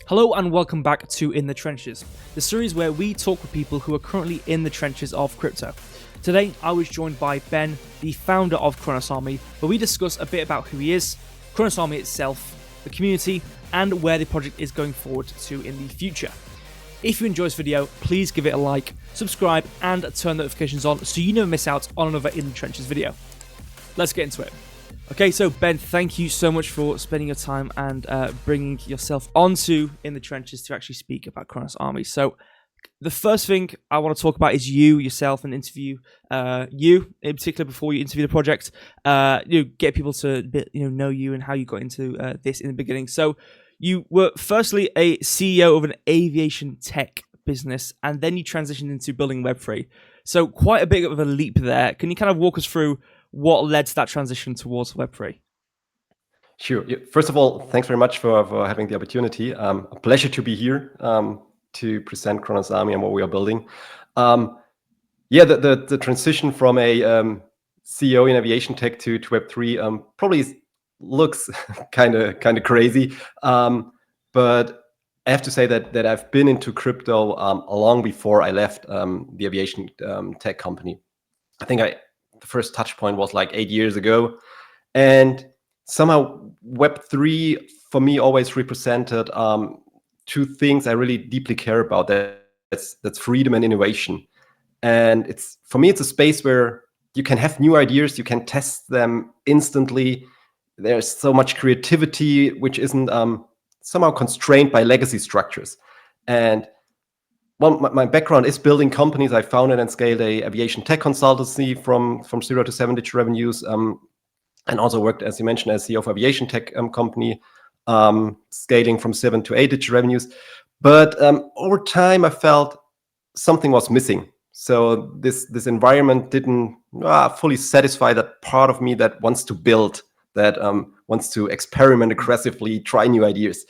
Hello and welcome back to In the Trenches, the series where we talk with people who are currently in the trenches of crypto. Today, I was joined by Ben, the founder of Cronos Army, where we discuss a bit about who he is, Cronos Army itself, the community, and where the project is going forward to in the future. If you enjoy this video, please give it a like, subscribe, and turn notifications on so you never miss out on another In the Trenches video. Let's get into it. Okay, so Ben, thank you so much for spending your time and bringing yourself onto In the Trenches to actually speak about Cronos Army. So the first thing I want to talk about is yourself, and interview you in particular before you interview the project. Get people to know you and how you got into this in the beginning. So you were firstly a CEO of an aviation tech business, and then you transitioned into building Web3. So quite a bit of a leap there. Can you kind of walk us through what led to that transition towards Web3? Sure. First of all, thanks very much for having the opportunity. A pleasure to be here to present Cronos Army and what we are building. The transition from a CEO in aviation tech to Web3 probably looks kind of crazy, but I have to say that I've been into crypto long before I left the aviation tech company. I think the first touch point was like 8 years ago, and somehow Web3 for me always represented two things I really deeply care about. That's freedom and innovation. And it's a space where you can have new ideas, you can test them instantly. There's so much creativity which isn't somehow constrained by legacy structures. And well, my background is building companies. I founded and scaled a aviation tech consultancy from 0 to 7-digit revenues, and also worked, as you mentioned, as CEO of aviation tech company, scaling from 7 to 8-digit revenues. But over time, I felt something was missing. So this environment didn't fully satisfy that part of me that wants to build, that wants to experiment aggressively, try new ideas.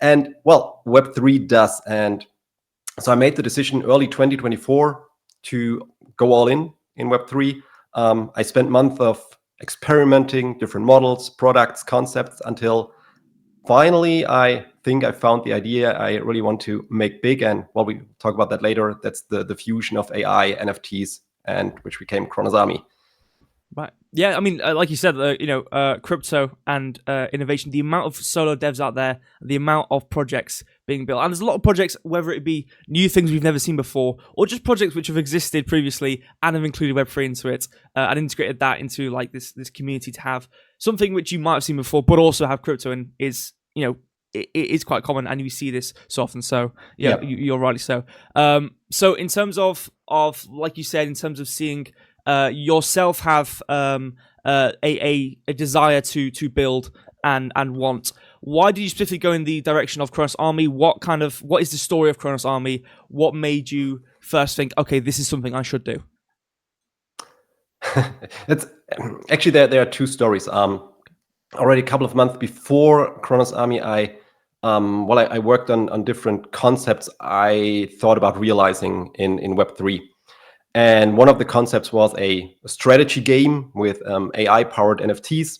And well, Web3 does. And so I made the decision early 2024 to go all in Web3. I spent months of experimenting different models, products, concepts, until finally I think I found the idea I really want to make big. And well, we talk about that later. That's the fusion of AI, NFTs, and which became Cronos Army. Right. Yeah, I mean, like you said, crypto and innovation, the amount of solo devs out there, the amount of projects being built. And there's a lot of projects, whether it be new things we've never seen before, or just projects which have existed previously and have included Web3 into it, and integrated that into like this community to have something which you might have seen before, but also have crypto, and is, it is quite common, and you see this so often. So yeah. You're rightly so. So in terms of like you said, in terms of seeing yourself have a desire to build and want, why did you specifically go in the direction of Cronos Army? What is the story of Cronos Army? What made you first think, okay, this is something I should do? It's actually there are two stories. Already a couple of months before Cronos Army, I worked on different concepts I thought about realizing in Web3. And one of the concepts was a strategy game with AI-powered NFTs,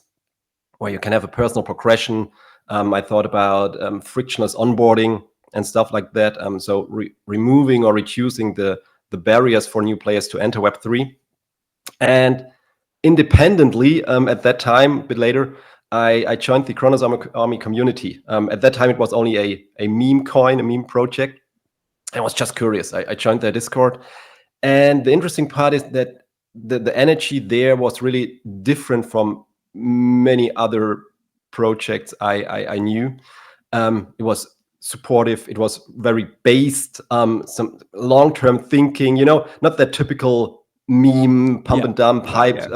where you can have a personal progression. I thought about frictionless onboarding and stuff like that. So removing or reducing the barriers for new players to enter Web3. And independently, at that time, a bit later, I joined the Cronos Army community. At that time, it was only a meme coin, a meme project. I was just curious. I joined their Discord. And the interesting part is that the energy there was really different from many other projects I knew. It was supportive. It was very based, some long-term thinking, not that typical meme, pump and dump, hyped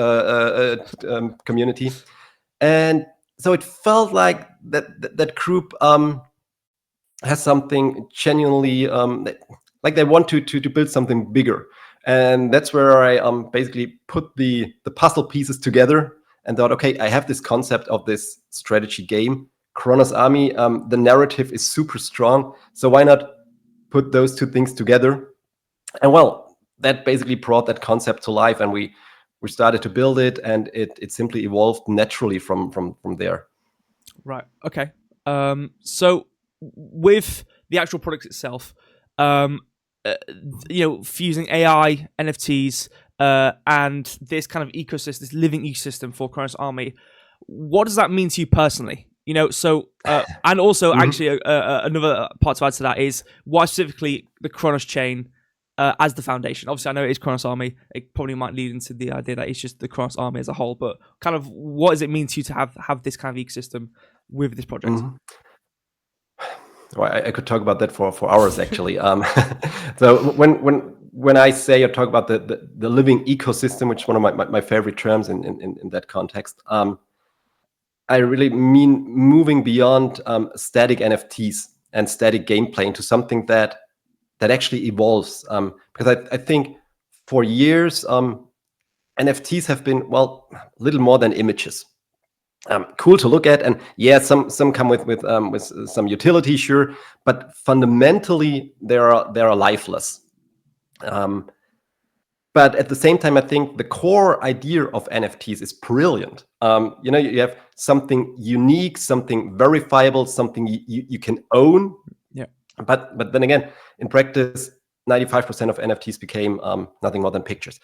community. And so it felt like that group has something genuinely, like they want to build something bigger. And that's where I basically put the puzzle pieces together and thought, okay, I have this concept of this strategy game, Cronos Army. The narrative is super strong, so why not put those two things together? And well, that basically brought that concept to life, and we started to build it, and it simply evolved naturally from there. Right. Okay. So with the actual product itself, um, fusing AI, NFTs, and this kind of ecosystem, this living ecosystem for Cronos Army, what does that mean to you personally? And also actually another part to add to that is why specifically the Cronos chain as the foundation. Obviously, I know it is Cronos Army. It probably might lead into the idea that it's just the Cronos Army as a whole. But kind of, what does it mean to you to have this kind of ecosystem with this project? Well, I could talk about that for hours actually. So when I say or talk about the living ecosystem, which is one of my favorite terms in that context, I really mean moving beyond static NFTs and static gameplay into something that actually evolves. Because I think for years NFTs have been, well, little more than images. Cool to look at, and yeah, some come with some utility, sure, but fundamentally they are lifeless. But at the same time, I think the core idea of NFTs is brilliant. You have something unique, something verifiable, something you can own. Yeah. But then again, in practice, 95% of NFTs became nothing more than pictures.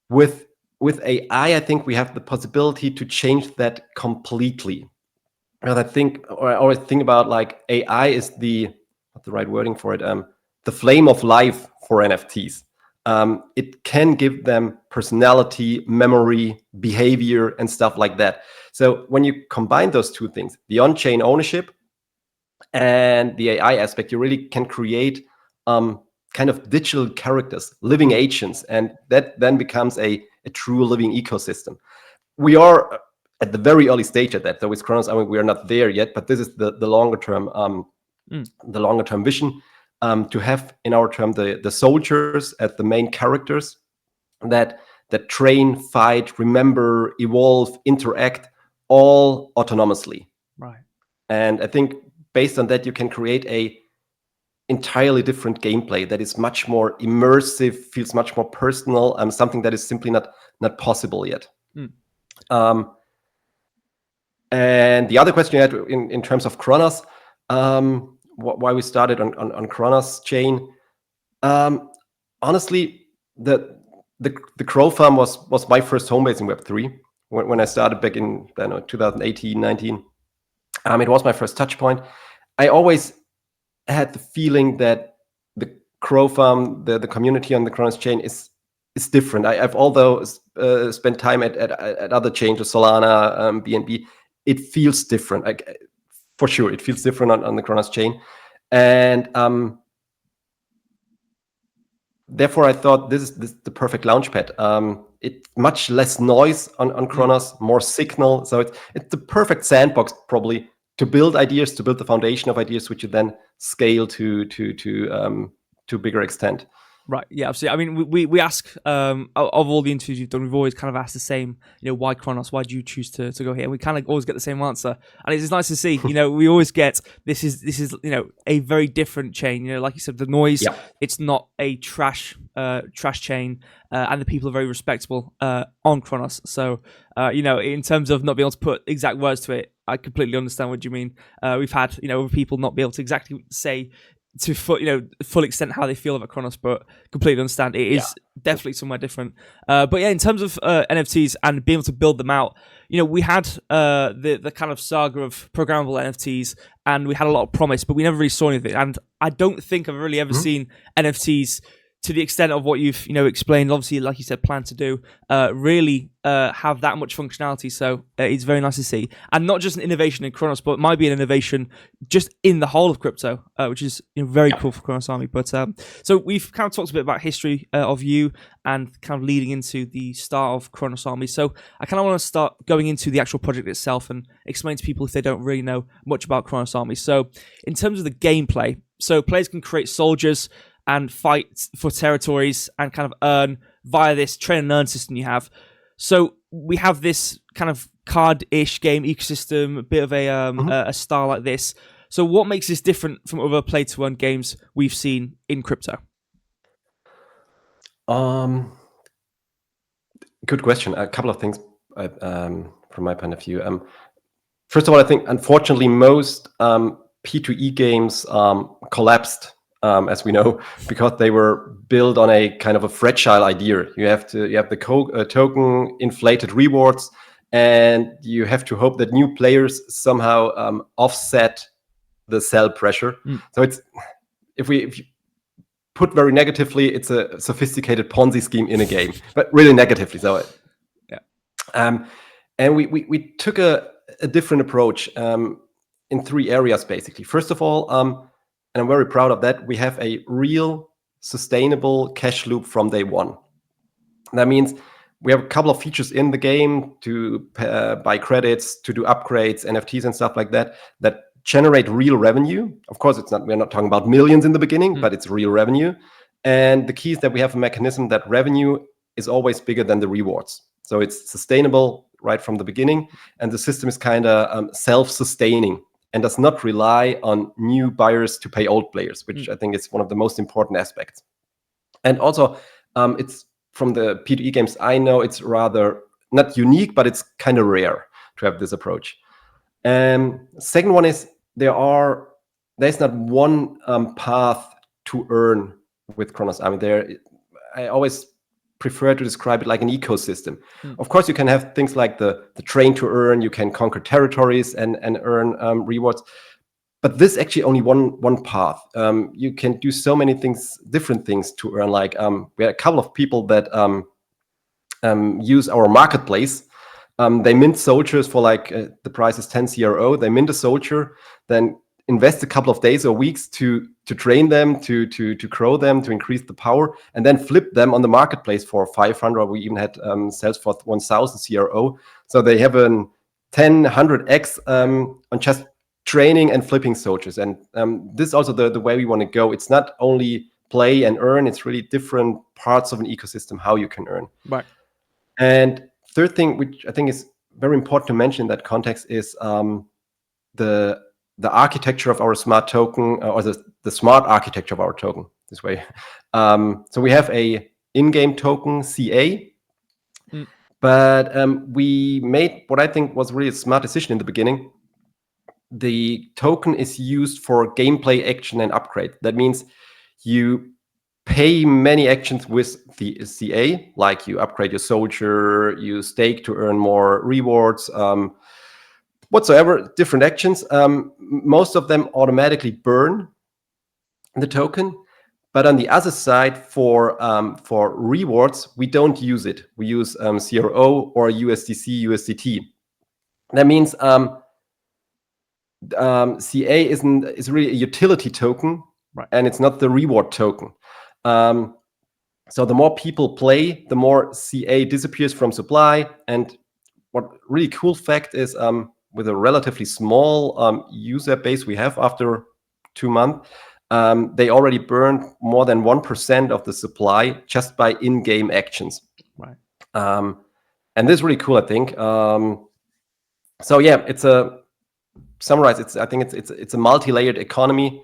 With AI, I think we have the possibility to change that completely. And I always think about like AI is what's the right wording for it? The flame of life for NFTs. It can give them personality, memory, behavior, and stuff like that. So when you combine those two things, the on-chain ownership and the AI aspect, you really can create kind of digital characters, living agents, and that then becomes a true living ecosystem. We are at the very early stage at that. So with Cronos, we are not there yet, but this is the longer term, the longer term vision, to have in our term the soldiers as the main characters that train, fight, remember, evolve, interact, all autonomously. Right. And I think based on that, you can create a entirely different gameplay that is much more immersive, feels much more personal, something that is simply not possible yet. And the other question you had in terms of Cronos, why we started on Cronos chain. Honestly, the Crow farm was my first home base in Web3 when I started back in 2018, 19. It was my first touch point. I always had the feeling that the Crow farm, the community on the Cronos chain is different. I've although spent time at other chains, Solana, BNB, it feels different. For sure, it feels different on the Cronos chain, and therefore I thought this is the perfect launchpad. It's much less noise on Cronos, more signal, so it's the perfect sandbox probably to build ideas, to build the foundation of ideas, which you then scale to bigger extent. Right. Yeah. Absolutely. I mean, we ask of all the interviews you've done, we've always kind of asked the same. Why Cronos? Why do you choose to go here? We kind of always get the same answer, and it's nice to see. We always get this is a very different chain. Like you said, the noise. Yeah. It's not a trash chain, and the people are very respectable on Cronos. So in terms of not being able to put exact words to it, I completely understand what you mean. We've had other people not be able to exactly say to full extent how they feel about Cronos, but completely understand it is definitely somewhere different. But yeah, in terms of NFTs and being able to build them out, we had the kind of saga of programmable NFTs, and we had a lot of promise, but we never really saw anything. And I don't think I've really ever seen NFTs to the extent of what you've explained. Obviously, like you said, plan to do really have that much functionality. So it's very nice to see, and not just an innovation in Cronos, but it might be an innovation just in the whole of crypto, which is very cool for Cronos Army. But so we've kind of talked a bit about history of you and kind of leading into the start of Cronos Army. So I kind of want to start going into the actual project itself and explain to people if they don't really know much about Cronos Army. So in terms of the gameplay, so players can create soldiers and fight for territories and kind of earn via this train and earn system you have. So we have this kind of card-ish game ecosystem, a bit of a style like this. So what makes this different from other play-to-earn games we've seen in crypto? Good question. A couple of things from my point of view. First of all, I think unfortunately most P2E games collapsed, as we know, because they were built on a kind of a fragile idea. You have the token inflated rewards, and you have to hope that new players somehow offset the sell pressure. So if you put very negatively, it's a sophisticated Ponzi scheme in a game, but really negatively. So yeah. And we took a different approach in 3 areas, basically. First of all, and I'm very proud of that, we have a real sustainable cash loop from day one. That means we have a couple of features in the game to buy credits, to do upgrades, NFTs and stuff like that, that generate real revenue. Of course, we're not talking about millions in the beginning, but it's real revenue. And the key is that we have a mechanism that revenue is always bigger than the rewards. So it's sustainable right from the beginning. And the system is kind of self-sustaining and does not rely on new buyers to pay old players, which I think is one of the most important aspects. And also, it's from the P2E games I know, it's rather not unique, but it's kind of rare to have this approach. Second one is there's not one path to earn with Cronos Army. I always prefer to describe it like an ecosystem. Of course, you can have things like the train to earn, you can conquer territories and earn rewards. But this is actually only one path. You can do so many things, different things to earn. Like we had a couple of people that use our marketplace. They mint soldiers for like the price is 10 CRO. They mint a soldier, then invest a couple of days or weeks to train them, to grow them, to increase the power, and then flip them on the marketplace for 500. We even had sales for 1,000 CRO. So they have an 100x on just training and flipping soldiers. And this is also the way we want to go. It's not only play and earn, it's really different parts of an ecosystem, how you can earn. Right. And third thing, which I think is very important to mention in that context, is the architecture of our smart token, or the smart architecture of our token this way. So we have a in-game token, CA, but we made what I think was really a smart decision in the beginning. The token is used for gameplay action and upgrade. That means you pay many actions with the CA, like you upgrade your soldier, you stake to earn more rewards, whatsoever, different actions. Most of them automatically burn the token. But on the other side, for rewards, we don't use it. We use CRO or USDC, USDT. That means CA is really a utility token, right, and it's not the reward token. So the more people play, the more CA disappears from supply. And what really cool fact is, with a relatively small user base we have after 2 months, they already burned more than 1% of the supply just by in-game actions. Right. And this is really cool, I think. So yeah, I think it's a multi-layered economy.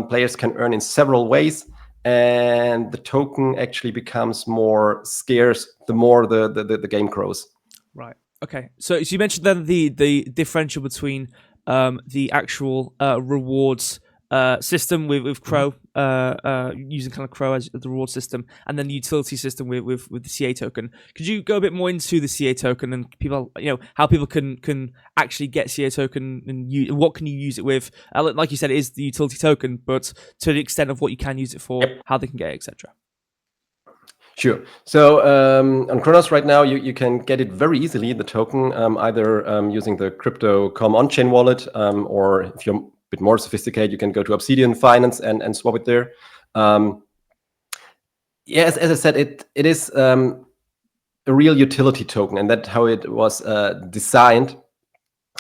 Players can earn in several ways, and the token actually becomes more scarce the more the game grows. Right. Okay. So you mentioned then the differential between the actual rewards system with Crow, using kind of Crow as the reward system, and then the utility system with the CA token. Could you go a bit more into the CA token and people, how people can actually get CA token and what can you use it with? Like you said, it is the utility token, but to the extent of what you can use it for, how they can get it, etc. Sure. So on Cronos right now, you can get it very easily, the token, either using the Crypto.com on-chain wallet, or if you're a bit more sophisticated, you can go to Obsidian Finance and swap it there. Yes, as I said, it is a real utility token, and that's how it was designed.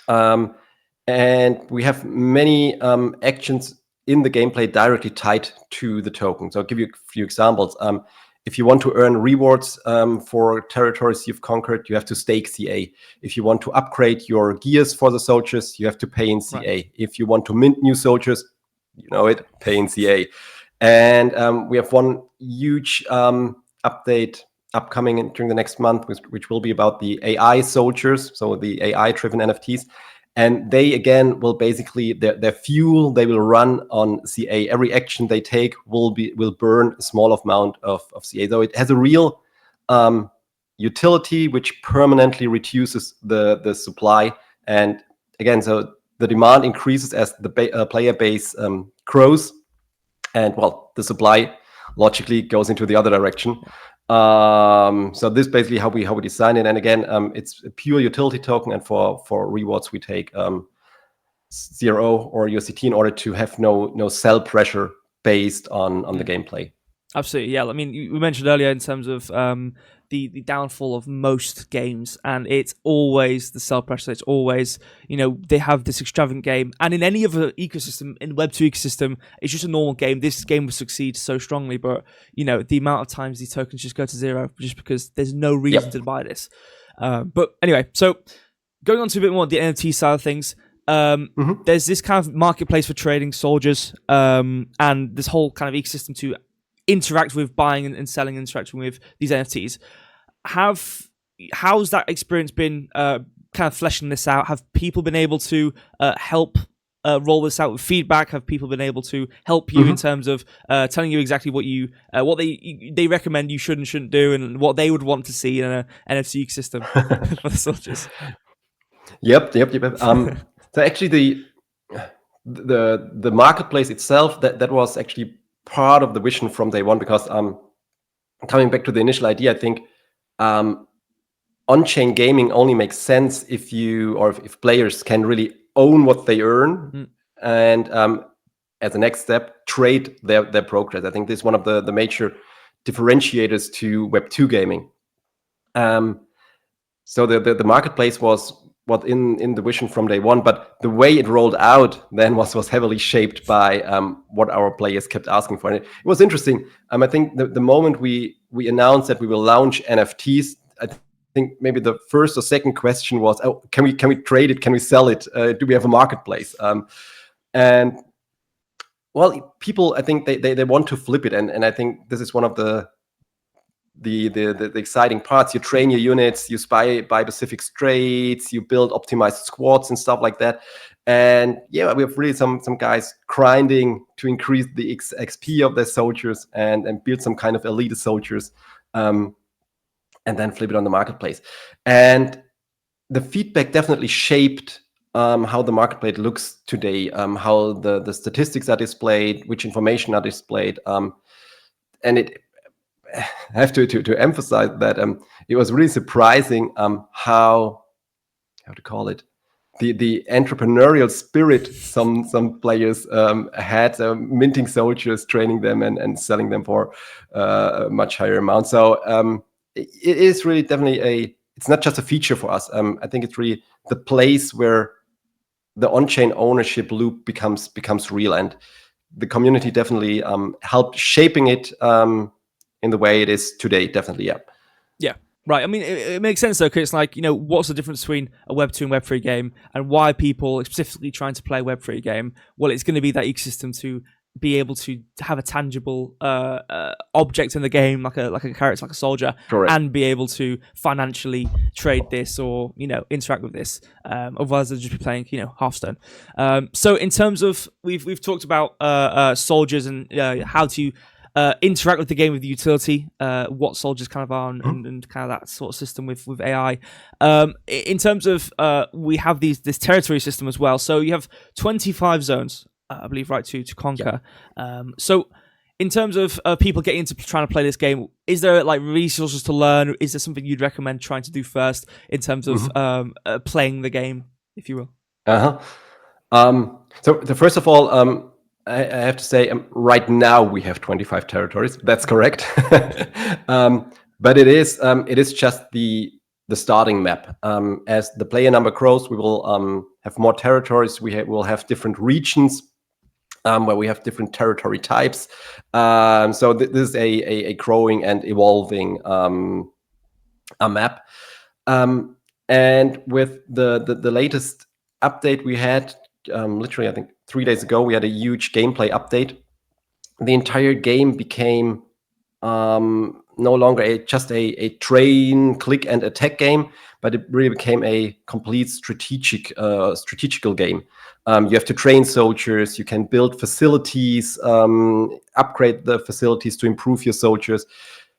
And we have many actions in the gameplay directly tied to the token. So I'll give you a few examples. If you want to earn rewards for territories you've conquered, you have to stake CA. If you want to upgrade your gears for the soldiers, you have to pay in CA. Right. If you want to mint new soldiers, pay in CA. And we have one huge update upcoming during the next month, which will be about the AI soldiers, so the AI-driven NFTs. And they again will basically their fuel they will run on CA. Every action they take will burn a small amount of CA. So it has a real utility which permanently reduces the supply. And again, so the demand increases as the player base grows, and well, the supply logically goes into the other direction. So this is basically how we design it. And again, it's a pure utility token, and for rewards we take zero or USDT in order to have no sell pressure based on the gameplay. Absolutely, yeah. I mean, we mentioned earlier in terms of the downfall of most games, and it's always the sell pressure. It's always, they have this extravagant game, and in any other ecosystem, in Web2 ecosystem, it's just a normal game. This game will succeed so strongly, but the amount of times these tokens just go to zero just because there's no reason to buy this. But anyway, so going on to a bit more of the NFT side of things. There's this kind of marketplace for trading soldiers, and this whole kind of ecosystem to interact with buying and selling and interacting with these NFTs. How's that experience been kind of fleshing this out? Have people been able to help roll this out with feedback? Have people been able to help you in terms of telling you exactly what they recommend you should and shouldn't do, and what they would want to see in an NFT ecosystem for the soldiers? Yep. So actually the marketplace itself, that was actually part of the vision from day one, because coming back to the initial idea, I think on-chain gaming only makes sense if players can really own what they earn, and as a next step, trade their progress. I think this is one of the major differentiators to Web2 gaming. So the marketplace was what in the vision from day one, but the way it rolled out then was heavily shaped by what our players kept asking for. And it was interesting. I think the moment we announced that we will launch NFTs, I think maybe the first or second question was, oh, can we trade it? Can we sell it? Do we have a marketplace? And well, people, I think they want to flip it, and I think this is one of the exciting parts. You train your units, you buy specific traits, you build optimized squads and stuff like that. And yeah, we have really some guys grinding to increase the XP of their soldiers and build some kind of elite soldiers, and then flip it on the marketplace. And the feedback definitely shaped how the marketplace looks today, how the statistics are displayed, which information are displayed, and I have to emphasize that it was really surprising how to call it, the entrepreneurial spirit some players had, minting soldiers, training them, and selling them for a much higher amount. So it is really definitely it's not just a feature for us. I think it's really the place where the on-chain ownership loop becomes real, and the community definitely helped shaping it in the way it is today. Definitely, yeah. Yeah, right. I mean, it makes sense though, because it's like, what's the difference between a Web2 and Web3 game, and why people specifically trying to play a Web3 game? Well, it's going to be that ecosystem to be able to have a tangible object in the game, like a character, like a soldier. Correct. And be able to financially trade this or interact with this. Otherwise, they'll just be playing Hearthstone. So in terms of we've talked about soldiers and how to interact with the game with the utility, what soldiers kind of are, and kind of that sort of system with AI. In terms of we have this territory system as well. So you have 25 zones, I believe, right, to conquer. Yeah. So in terms of people getting into trying to play this game, is there like resources to learn? Is there something you'd recommend trying to do first in terms of playing the game, if you will? So first of all, I have to say, right now we have 25 territories. That's correct. But it is just the starting map. As the player number grows, we will have more territories. We'll have different regions where we have different territory types. So this is a growing and evolving a map. And with the latest update we had, literally, I think 3 days ago, we had a huge gameplay update. The entire game became no longer just a train, click, and attack game, but it really became a complete strategical game. You have to train soldiers, you can build facilities, upgrade the facilities to improve your soldiers.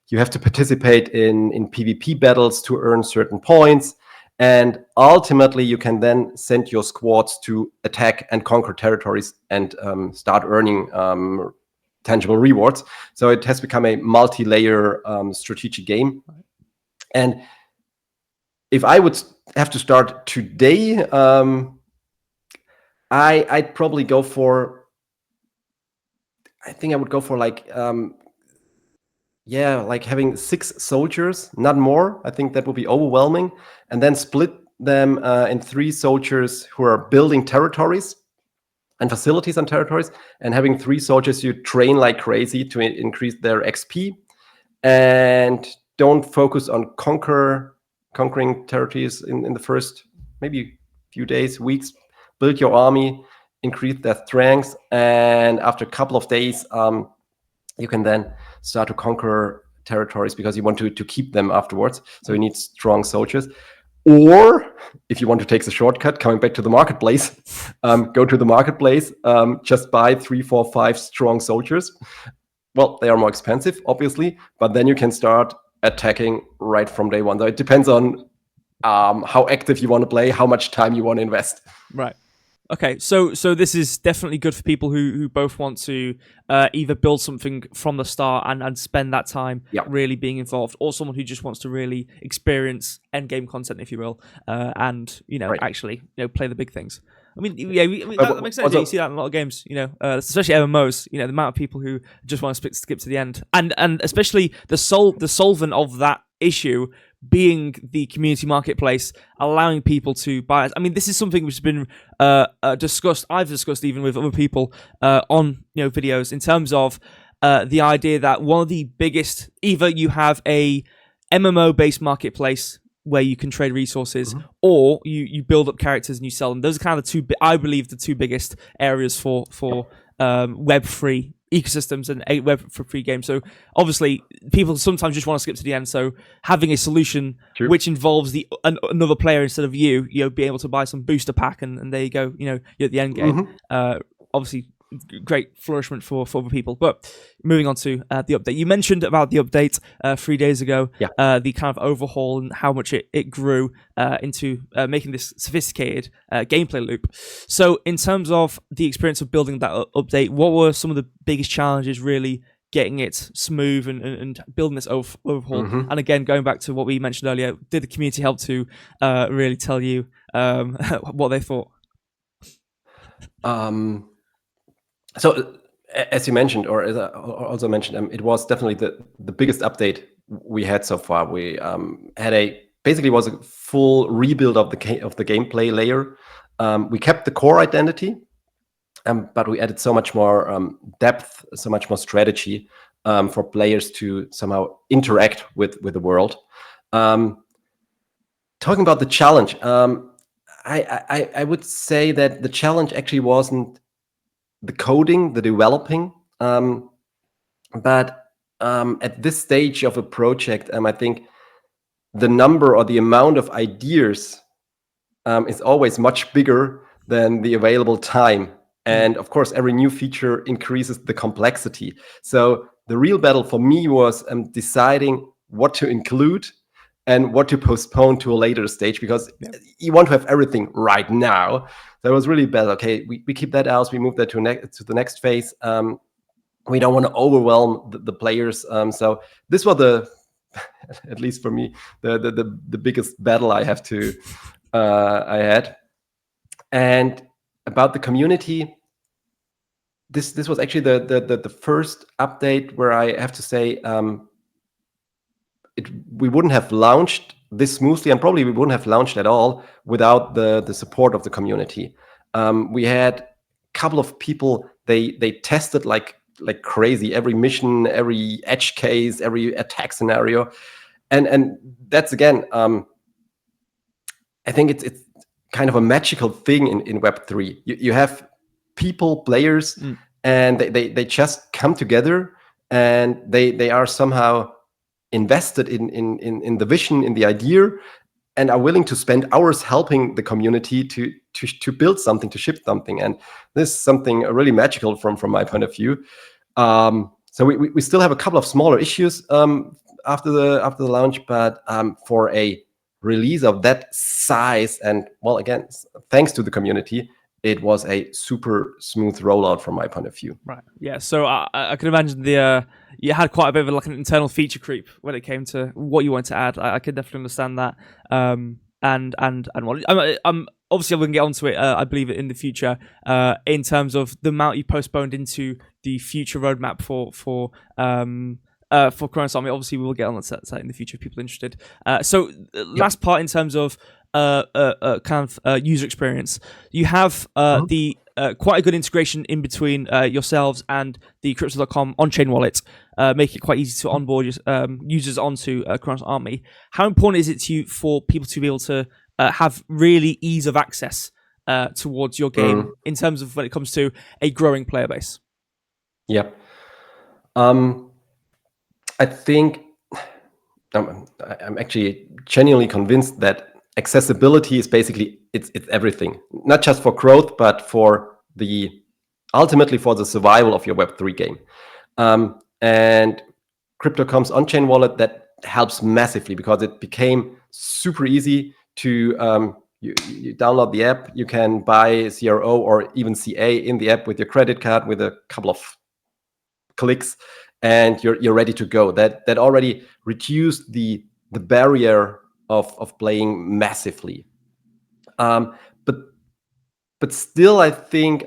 You have to participate in PvP battles to earn certain points. And ultimately, you can then send your squads to attack and conquer territories and start earning tangible rewards. So it has become a multi-layer strategic game. And if I would have to start today, I'd probably go for, I think I would go for like having 6 soldiers, not more. I think that would be overwhelming. And then split them in 3 soldiers who are building territories and facilities on territories, and having 3 soldiers you train like crazy to increase their XP, and don't focus on conquering territories in the first maybe few days, weeks. Build your army, increase their strengths, and after a couple of days, you can then start to conquer territories because you want to keep them afterwards. So you need strong soldiers. Or if you want to take the shortcut, coming back to the marketplace, go to the marketplace, just buy 3, 4, 5 strong soldiers. Well, they are more expensive, obviously, but then you can start attacking right from day one. So it depends on how active you want to play, how much time you want to invest. Right. Okay, so this is definitely good for people who both want to either build something from the start and spend that time really being involved, or someone who just wants to really experience end game content, if you will, and actually play the big things. I mean, that makes sense. Also, you see that in a lot of games, especially MMOs. The amount of people who just want to skip to the end, and especially the solvent of that issue being the community marketplace, allowing people to buy it. I mean, this is something which has been discussed. I've discussed even with other people on videos in terms of the idea that one of the biggest, either you have a MMO based marketplace where you can trade resources, or you build up characters and you sell them. Those are kind of I believe the 2 biggest areas for Web3 ecosystems and a Web for free games. So obviously people sometimes just want to skip to the end, so having a solution which involves another player instead of you be able to buy some booster pack and there you go, you're at the end game. Obviously great flourishment for other people. But moving on to the update, you mentioned about the update 3 days ago, the kind of overhaul and how much it grew into making this sophisticated gameplay loop. So in terms of the experience of building that update, what were some of the biggest challenges really getting it smooth and building this overhaul? And again, going back to what we mentioned earlier, did the community help to really tell you what they thought? So as you mentioned, or as I also mentioned, it was definitely the biggest update we had so far. We had basically was a full rebuild of the gameplay layer. We kept the core identity, but we added so much more depth, so much more strategy for players to somehow interact with the world. Talking about the challenge, I would say that the challenge actually wasn't the coding, the developing, but at this stage of a project, I think the number or the amount of ideas is always much bigger than the available time. And of course, every new feature increases the complexity. So the real battle for me was deciding what to include and what to postpone to a later stage, because you want to have everything right now. So it was really bad. Okay, we keep that out. We move that to the next phase. We don't want to overwhelm the players. So this was at least for me, the biggest battle I had. And about the community, this was actually the first update where I have to say we wouldn't have launched this smoothly, and probably we wouldn't have launched at all without the support of the community. We had a couple of people, they tested like crazy every mission, every edge case, every attack scenario, and that's again I think it's kind of a magical thing in Web3. You have people, players, and they just come together, and they are somehow invested in the vision, in the idea, and are willing to spend hours helping the community to build something, to ship something. And this is something really magical from my point of view. So we still have a couple of smaller issues after the launch, but for a release of that size, and well, again, thanks to the community, it was a super smooth rollout from my point of view. Right. Yeah. So I can imagine you had quite a bit of like an internal feature creep when it came to what you wanted to add. I could definitely understand that. And what I'm obviously we can get onto it. I believe in the future. In terms of the amount you postponed into the future roadmap for Cronos Army. Obviously, we will get on that in the future if people are interested. So last part in terms of kind of user experience, you have the quite a good integration in between yourselves and the Crypto.com on-chain wallet, make it quite easy to onboard users onto Cronos Army. How important is it to you for people to be able to have really ease of access towards your game in terms of when it comes to a growing player base? Yep. I think I'm actually genuinely convinced that accessibility is basically it's everything, not just for growth, but for ultimately for the survival of your Web3 game. And Crypto.com's on-chain wallet, that helps massively because it became super easy to you download the app, you can buy CRO or even CA in the app with your credit card with a couple of clicks, and you're ready to go. That already reduced the barrier of playing massively. But still, I think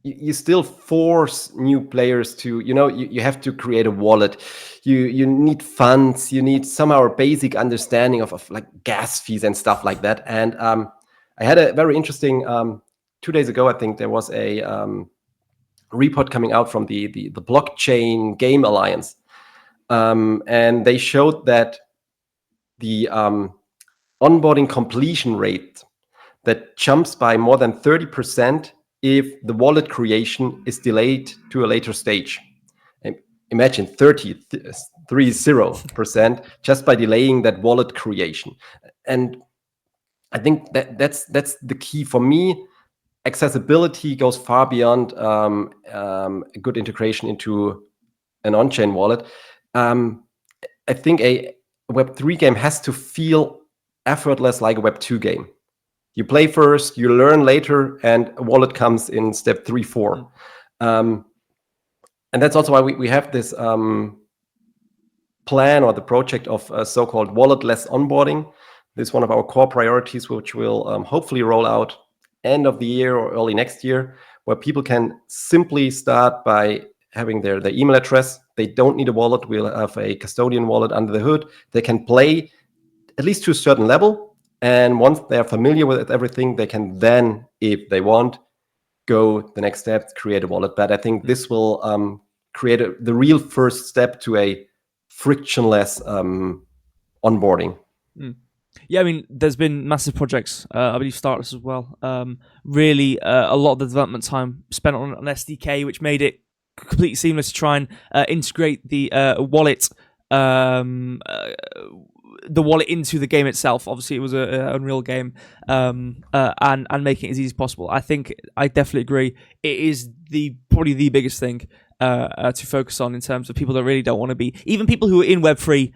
you still force new players to, you have to create a wallet. You need funds. You need somehow a basic understanding of like gas fees and stuff like that. And I had a very interesting 2 days ago. I think there was a report coming out from the Blockchain Game Alliance, and they showed that the onboarding completion rate that jumps by more than 30% if the wallet creation is delayed to a later stage. And imagine 30% just by delaying that wallet creation. And I think that's the key for me. Accessibility goes far beyond a good integration into an on-chain wallet. I think a Web3 game has to feel effortless like a Web2 game. You play first, you learn later, and a wallet comes in step 3, 4. And that's also why we have this plan or the project of so-called wallet-less onboarding. This is one of our core priorities, which will hopefully roll out end of the year or early next year, where people can simply start by having their email address. They don't need a wallet. We'll have a custodian wallet under the hood. They can play at least to a certain level. And once they're familiar with everything, they can then, if they want, go the next step, create a wallet. But I think this will create the real first step to a frictionless onboarding. Yeah, I mean, there's been massive projects, I believe startups as well. Really, a lot of the development time spent on an SDK, which made it completely seamless to try and integrate the wallet, into the game itself. Obviously, it was an Unreal game, and making it as easy as possible. I think I definitely agree. It is probably the biggest thing to focus on in terms of people that really don't want to be, even people who are in Web3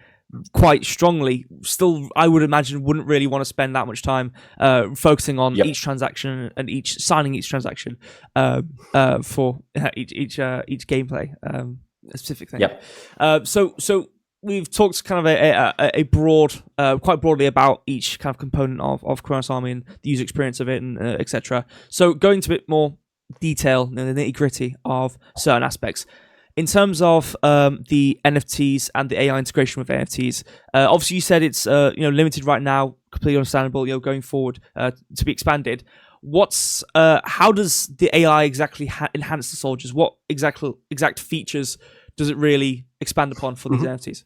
quite strongly, still I would imagine wouldn't really want to spend that much time focusing on each transaction and signing each transaction for each gameplay specific thing. So we've talked kind of a broad, quite broadly about each kind of component of Cronos Army and the user experience of it, and etc. So going to a bit more detail and the nitty gritty of certain aspects. In terms of the NFTs and the AI integration with NFTs, obviously you said it's limited right now, completely understandable. Going forward to be expanded. How does the AI exactly enhance the soldiers? What exact features does it really expand upon for these NFTs?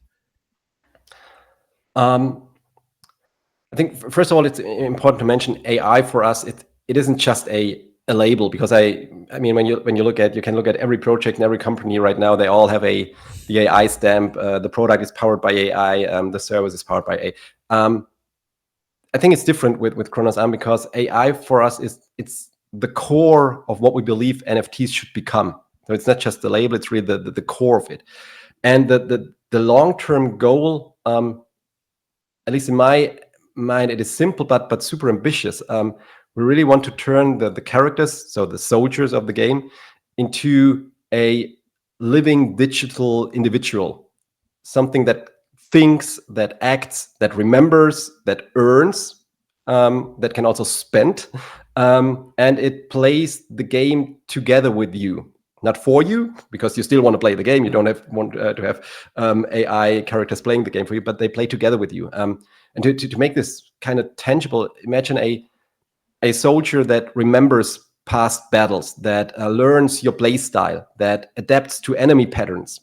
I think first of all, it's important to mention AI for us. It isn't just a a label, because I mean, when you look at, you can look at every project and every company right now, they all have the AI stamp. The product is powered by AI. The service is powered by AI. I think it's different with Cronos Army, because AI for us it's the core of what we believe NFTs should become. So it's not just the label; it's really the core of it. And the long-term goal, at least in my mind, it is simple but super ambitious. We really want to turn the characters, so the soldiers of the game, into a living digital individual, something that thinks, that acts, that remembers, that earns, that can also spend, and it plays the game together with you, not for you, because you still want to play the game. You don't want to have AI characters playing the game for you, but they play together with you. And to make this kind of tangible, imagine a soldier that remembers past battles, that learns your play style, that adapts to enemy patterns,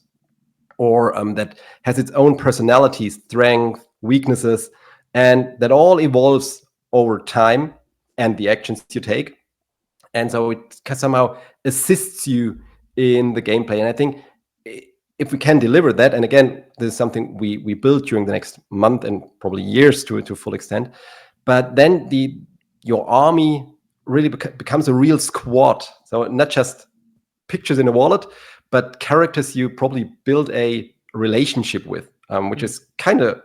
or that has its own personality, strength, weaknesses, and that all evolves over time and the actions you take. And so it somehow assists you in the gameplay. And I think if we can deliver that, and again, this is something we build during the next month and probably years to full extent, but then your army really becomes a real squad. So not just pictures in a wallet, but characters you probably build a relationship with, which is kind of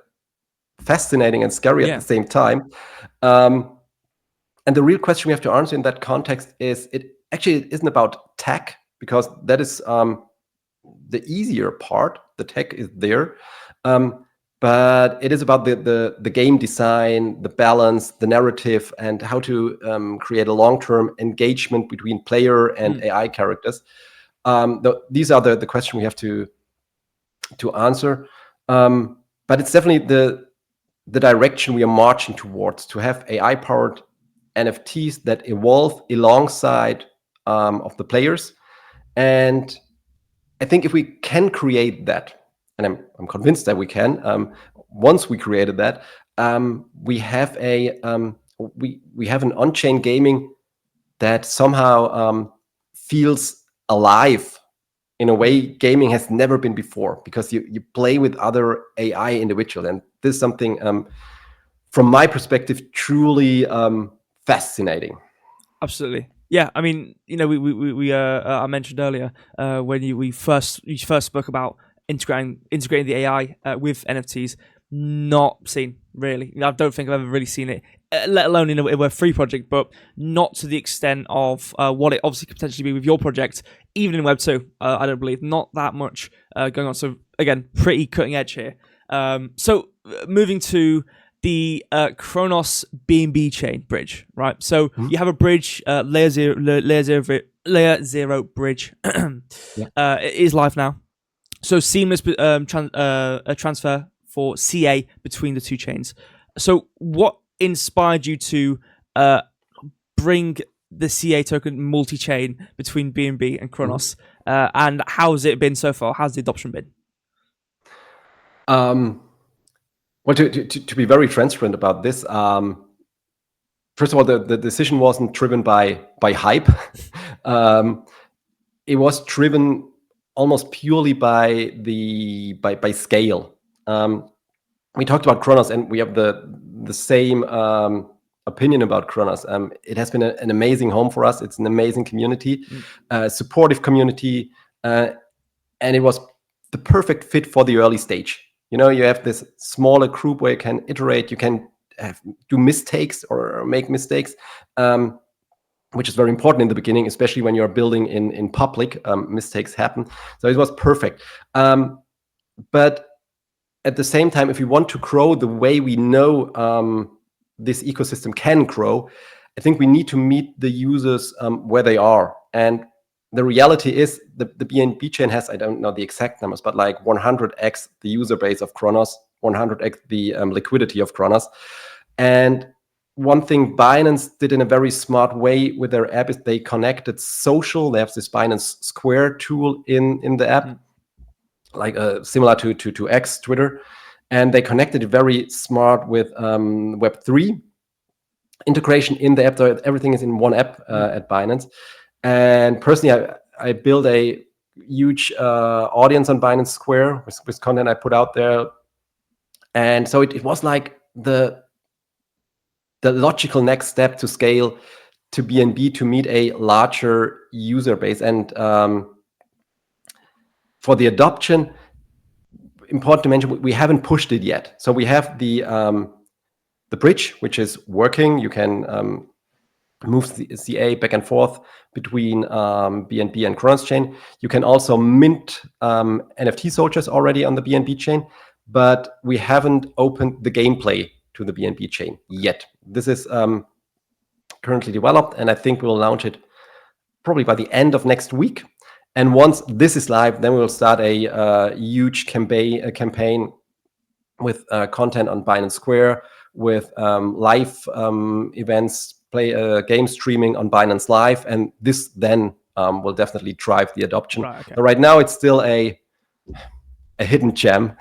fascinating and scary at the same time. And the real question we have to answer in that context is, it actually isn't about tech, because that is the easier part. The tech is there. But it is about the game design, the balance, the narrative, and how to create a long-term engagement between player and AI characters. These are the questions we have to answer. But it's definitely the direction we are marching towards, to have AI-powered NFTs that evolve alongside of the players. And I think if we can create that, and I'm convinced that we can, once we created that, we have we have an on-chain gaming that somehow feels alive in a way gaming has never been before, because you play with other AI individuals. And this is something, from my perspective, truly fascinating. Absolutely. Yeah, I mean, I mentioned earlier when you first spoke about integrating the AI with NFTs. Not seen really. I don't think I've ever really seen it, let alone in a free project, but not to the extent of what it obviously could potentially be with your project, even in Web 2. I don't believe not that much going on. So again, pretty cutting edge here. So moving to the Cronos BNB chain bridge, right? So you have a bridge, layer zero bridge. It is live now. So seamless transfer for CA between the two chains. So what inspired you to bring the CA token multi-chain between BNB and Cronos? And how's it been so far? How's the adoption been? Well, to be very transparent about this, first of all, the decision wasn't driven by hype. It was driven almost purely by scale. We talked about Cronos, and we have the same opinion about Cronos. It has been an amazing home for us. It's an amazing community, supportive community, and it was the perfect fit for the early stage. You know, you have this smaller group where you can iterate, you can do mistakes or make mistakes, which is very important in the beginning, especially when you're building in public. Mistakes happen. So it was perfect. But at the same time, if we want to grow the way we know this ecosystem can grow, I think we need to meet the users where they are. And the reality is the BNB chain has, I don't know the exact numbers, but like 100x the user base of Cronos, 100x the liquidity of Cronos. And one thing Binance did in a very smart way with their app is they connected social. They have this Binance Square tool in the app, like similar to X, Twitter. And they connected it very smart with Web3. integration in the app. So everything is in one app at Binance. And personally, I built a huge audience on Binance Square with content I put out there. And so it was like the logical next step to scale to BNB to meet a larger user base. And for the adoption, important to mention, we haven't pushed it yet. So we have the bridge, which is working. You can move the CA back and forth between BNB and Cronos chain. You can also mint NFT soldiers already on the BNB chain, but we haven't opened the gameplay to the BNB chain yet. This is currently developed, and I think we'll launch it probably by the end of next week. And once this is live, then we will start a huge campaign with content on Binance Square, with live events, game streaming on Binance Live, and this then will definitely drive the adoption. Right, okay. But right now, it's still a hidden gem,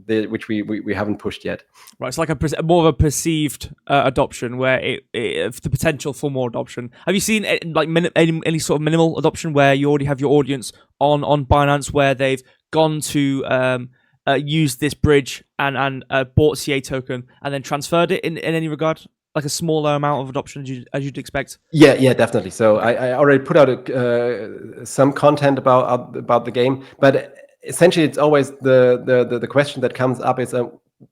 which we haven't pushed yet. Right, it's like more of a perceived adoption, where the potential for more adoption. Have you seen like any sort of minimal adoption where you already have your audience on Binance, where they've gone to use this bridge and bought CA token and then transferred it in any regard? Like a smaller amount of adoption as you'd expect? Yeah, definitely. So I already put out some content about the game, but essentially it's always the question that comes up is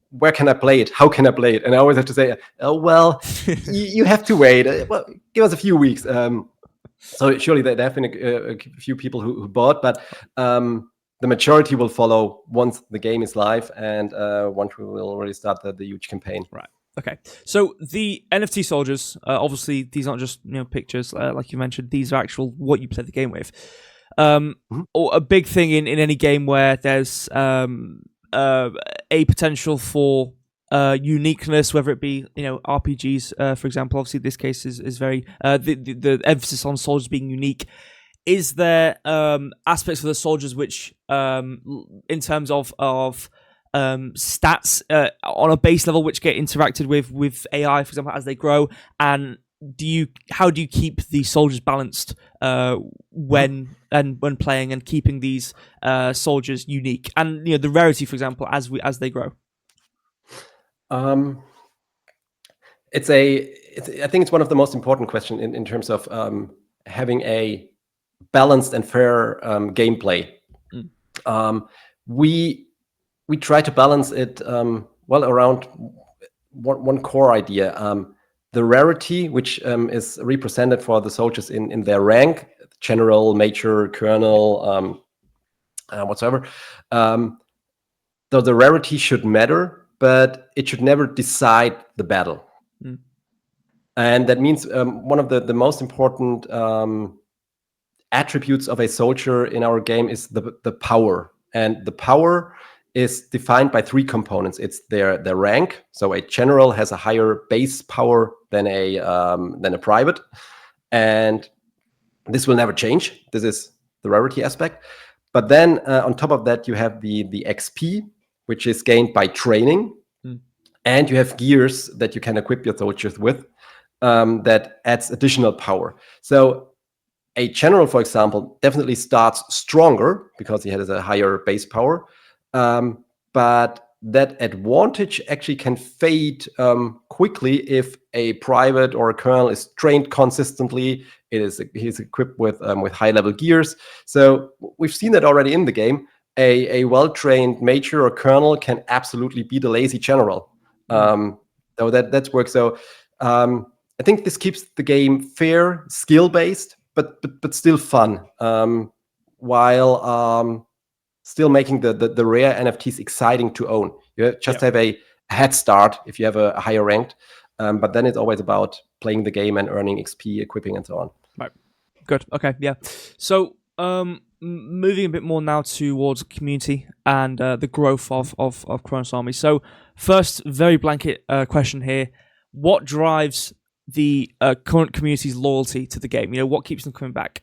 where can I play it? How can I play it? And I always have to say, oh well, you have to wait. Well, give us a few weeks. So surely there have been a few people who bought, but the majority will follow once the game is live and once we will already start the huge campaign. Right. Okay, so the NFT soldiers, obviously these aren't just pictures, like you mentioned. These are actual what you play the game with. Or a big thing in any game where there's a potential for uniqueness, whether it be RPGs, for example. Obviously, this case is very the emphasis on soldiers being unique. Is there aspects of the soldiers which, in terms of stats on a base level, which get interacted with AI, for example, as they grow? And how do you keep the soldiers balanced when playing and keeping these soldiers unique and the rarity, for example, as they grow? I think it's one of the most important questions in terms of having a balanced and fair gameplay. We try to balance it around one core idea. The rarity, which is represented for the soldiers in their rank, general, major, colonel, whatsoever. So the rarity should matter, but it should never decide the battle. And that means one of the most important attributes of a soldier in our game is the power. And the power is defined by three components. It's their rank. So a general has a higher base power than a private, and this will never change. This is the rarity aspect. But then on top of that, you have the XP, which is gained by training, and you have gears that you can equip your soldiers with that adds additional power. So a general, for example, definitely starts stronger because he has a higher base power. But that advantage actually can fade quickly if a private or a colonel is trained consistently. He's equipped with high-level gears. So we've seen that already in the game. A well-trained major or colonel can absolutely beat a lazy general. So that works. So I think this keeps the game fair, skill-based, but still fun, while still making the rare NFTs exciting to own. You just have a head start if you have a higher ranked, but then it's always about playing the game and earning XP, equipping, and so on. Right. Good. Okay. Yeah. So moving a bit more now towards community and the growth of Cronos Army. So first, very blanket question here: what drives the current community's loyalty to the game? What keeps them coming back?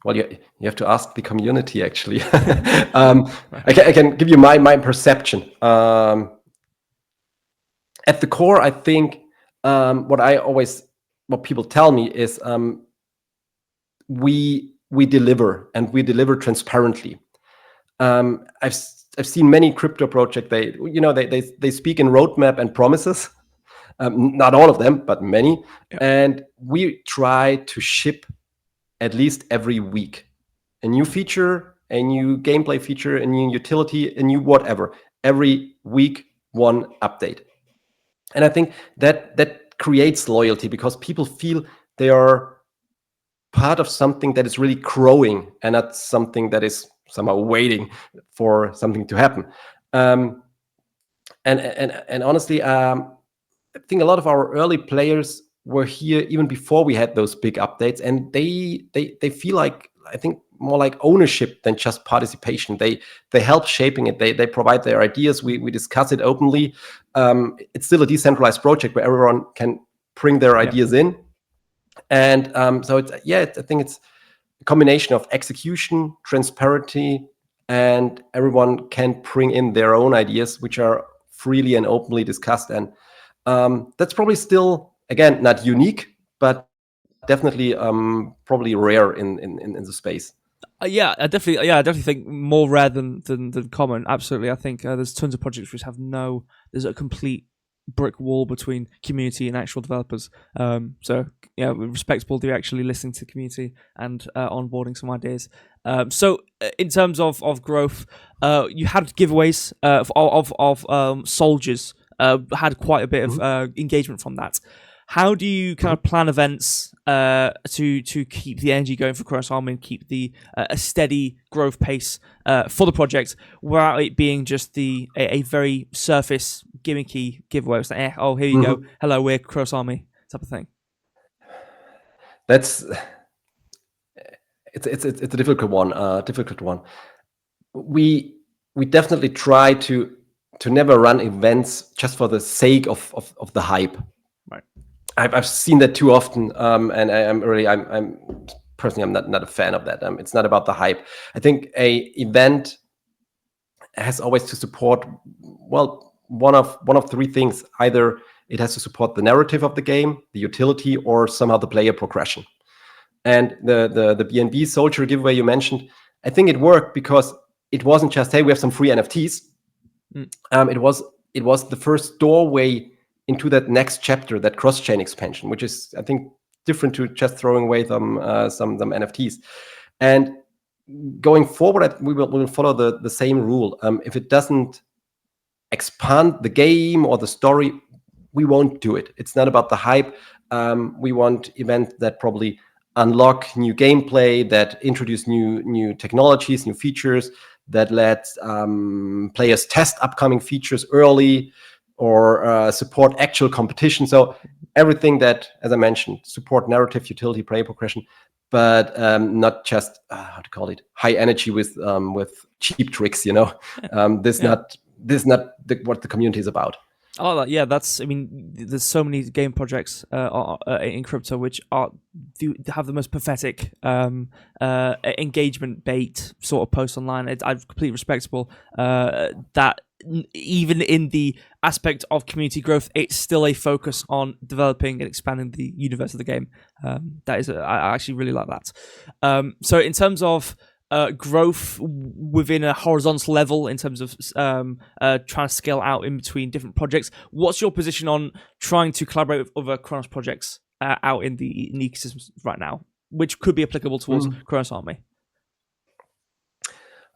Well, you have to ask the community, actually. I can give you my perception. at the core, I think what people tell me is we deliver, and we deliver transparently. I've seen many crypto projects. They speak in roadmap and promises. Not all of them, but many. Yeah. And we try to ship at least every week a new feature, a new gameplay feature, a new utility, a new whatever. Every week, one update. And I think that creates loyalty, because people feel they are part of something that is really growing, and not something that is somehow waiting for something to happen. And honestly, I think a lot of our early players were here even before we had those big updates, and they feel like, I think, more like ownership than just participation. They help shaping it. They provide their ideas. We discuss it openly. It's still a decentralized project where everyone can bring their ideas in, and so I think it's a combination of execution, transparency, and everyone can bring in their own ideas, which are freely and openly discussed. And that's probably still, again, not unique, but definitely probably rare in the space. I definitely think more rare than common. Absolutely, I think there's tons of projects which have there's a complete brick wall between community and actual developers. So yeah, respectable. They're actually listening to the community and onboarding some ideas. So in terms of growth, you had giveaways of soldiers. Had quite a bit of engagement from that. How do you kind of plan events to keep the energy going for Cronos Army and keep a steady growth pace for the project, without it being just a very surface gimmicky giveaway? It's like, oh, here you go, hello, we're Cronos Army type of thing. It's a difficult one. We definitely try to never run events just for the sake of the hype. Right. I've seen that too often, and I'm personally, I'm not a fan of that. It's not about the hype. I think a event has always to support, well, one of three things. Either it has to support the narrative of the game, the utility, or somehow the player progression. And the BNB soldier giveaway you mentioned, I think it worked because it wasn't just, hey, we have some free NFTs. It was the first doorway into that next chapter, that cross-chain expansion, which is, I think, different to just throwing away some NFTs. And going forward, we will follow the same rule. If it doesn't expand the game or the story, we won't do it. It's not about the hype. We want events that probably unlock new gameplay, that introduce new technologies, new features, that let players test upcoming features early, or support actual competition. So everything that, as I mentioned, support narrative, utility, player progression, but not just how to call it, high energy with cheap tricks. This not what the community is about. Oh, yeah, there's so many game projects in crypto which have the most pathetic engagement bait sort of post online. I'm completely respectable that even in the aspect of community growth, it's still a focus on developing and expanding the universe of the game. I actually really like that. So in terms of growth within a horizontal level, in terms of trying to scale out in between different projects, what's your position on trying to collaborate with other Cronos projects out in the ecosystems right now, which could be applicable towards Cronos Army?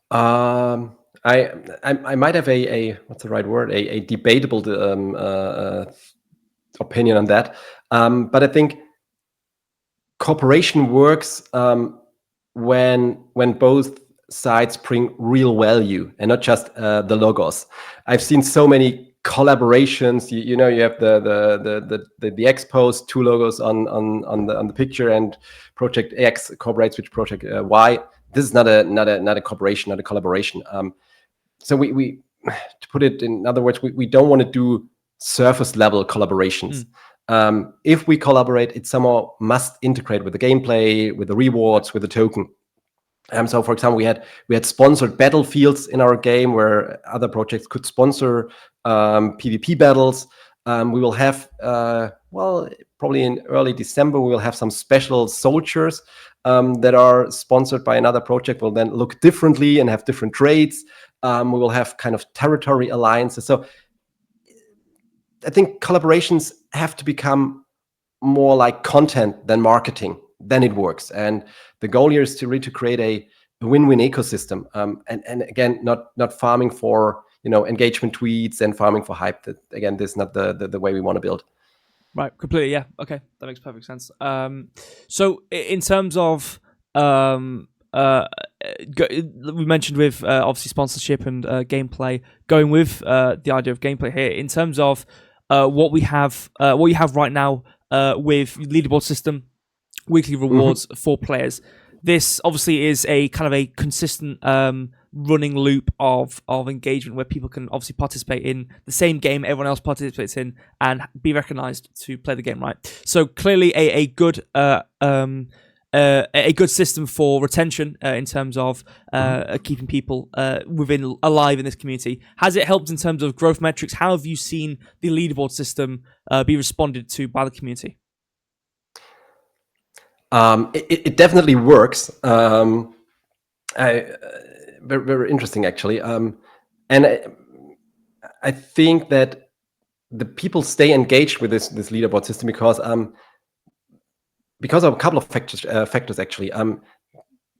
I might have a what's the right word, a debatable opinion on that, but I think cooperation works when both sides bring real value and not just the logos. I've seen so many collaborations. You have the expos, two logos on the picture, and Project X cooperates with Project Y. This is not a cooperation, not a collaboration. So we to put it in other words, we don't want to do surface level collaborations. If we collaborate, it somehow must integrate with the gameplay, with the rewards, with the token. So, for example, we had sponsored battlefields in our game where other projects could sponsor PvP battles. We will have, probably in early December, we will have some special soldiers that are sponsored by another project, will then look differently and have different traits. We will have kind of territory alliances. So I think collaborations have to become more like content than marketing. Then it works. And the goal here is to really to create a win-win ecosystem. And again, not farming for engagement tweets and farming for hype. That again, this is not the way we want to build. Right, completely. Yeah. Okay, that makes perfect sense. So in terms of we mentioned with obviously sponsorship and gameplay, going with the idea of gameplay here. In terms of what you have right now with leaderboard system, weekly rewards for players. This obviously is a kind of a consistent running loop of engagement where people can obviously participate in the same game everyone else participates in and be recognized to play the game, right? So clearly a good system for retention in terms of keeping people alive in this community. Has it helped in terms of growth metrics? How have you seen the leaderboard system be responded to by the community? It definitely works. Very, very interesting, actually. And I think that the people stay engaged with this leaderboard system because of a couple of factors actually.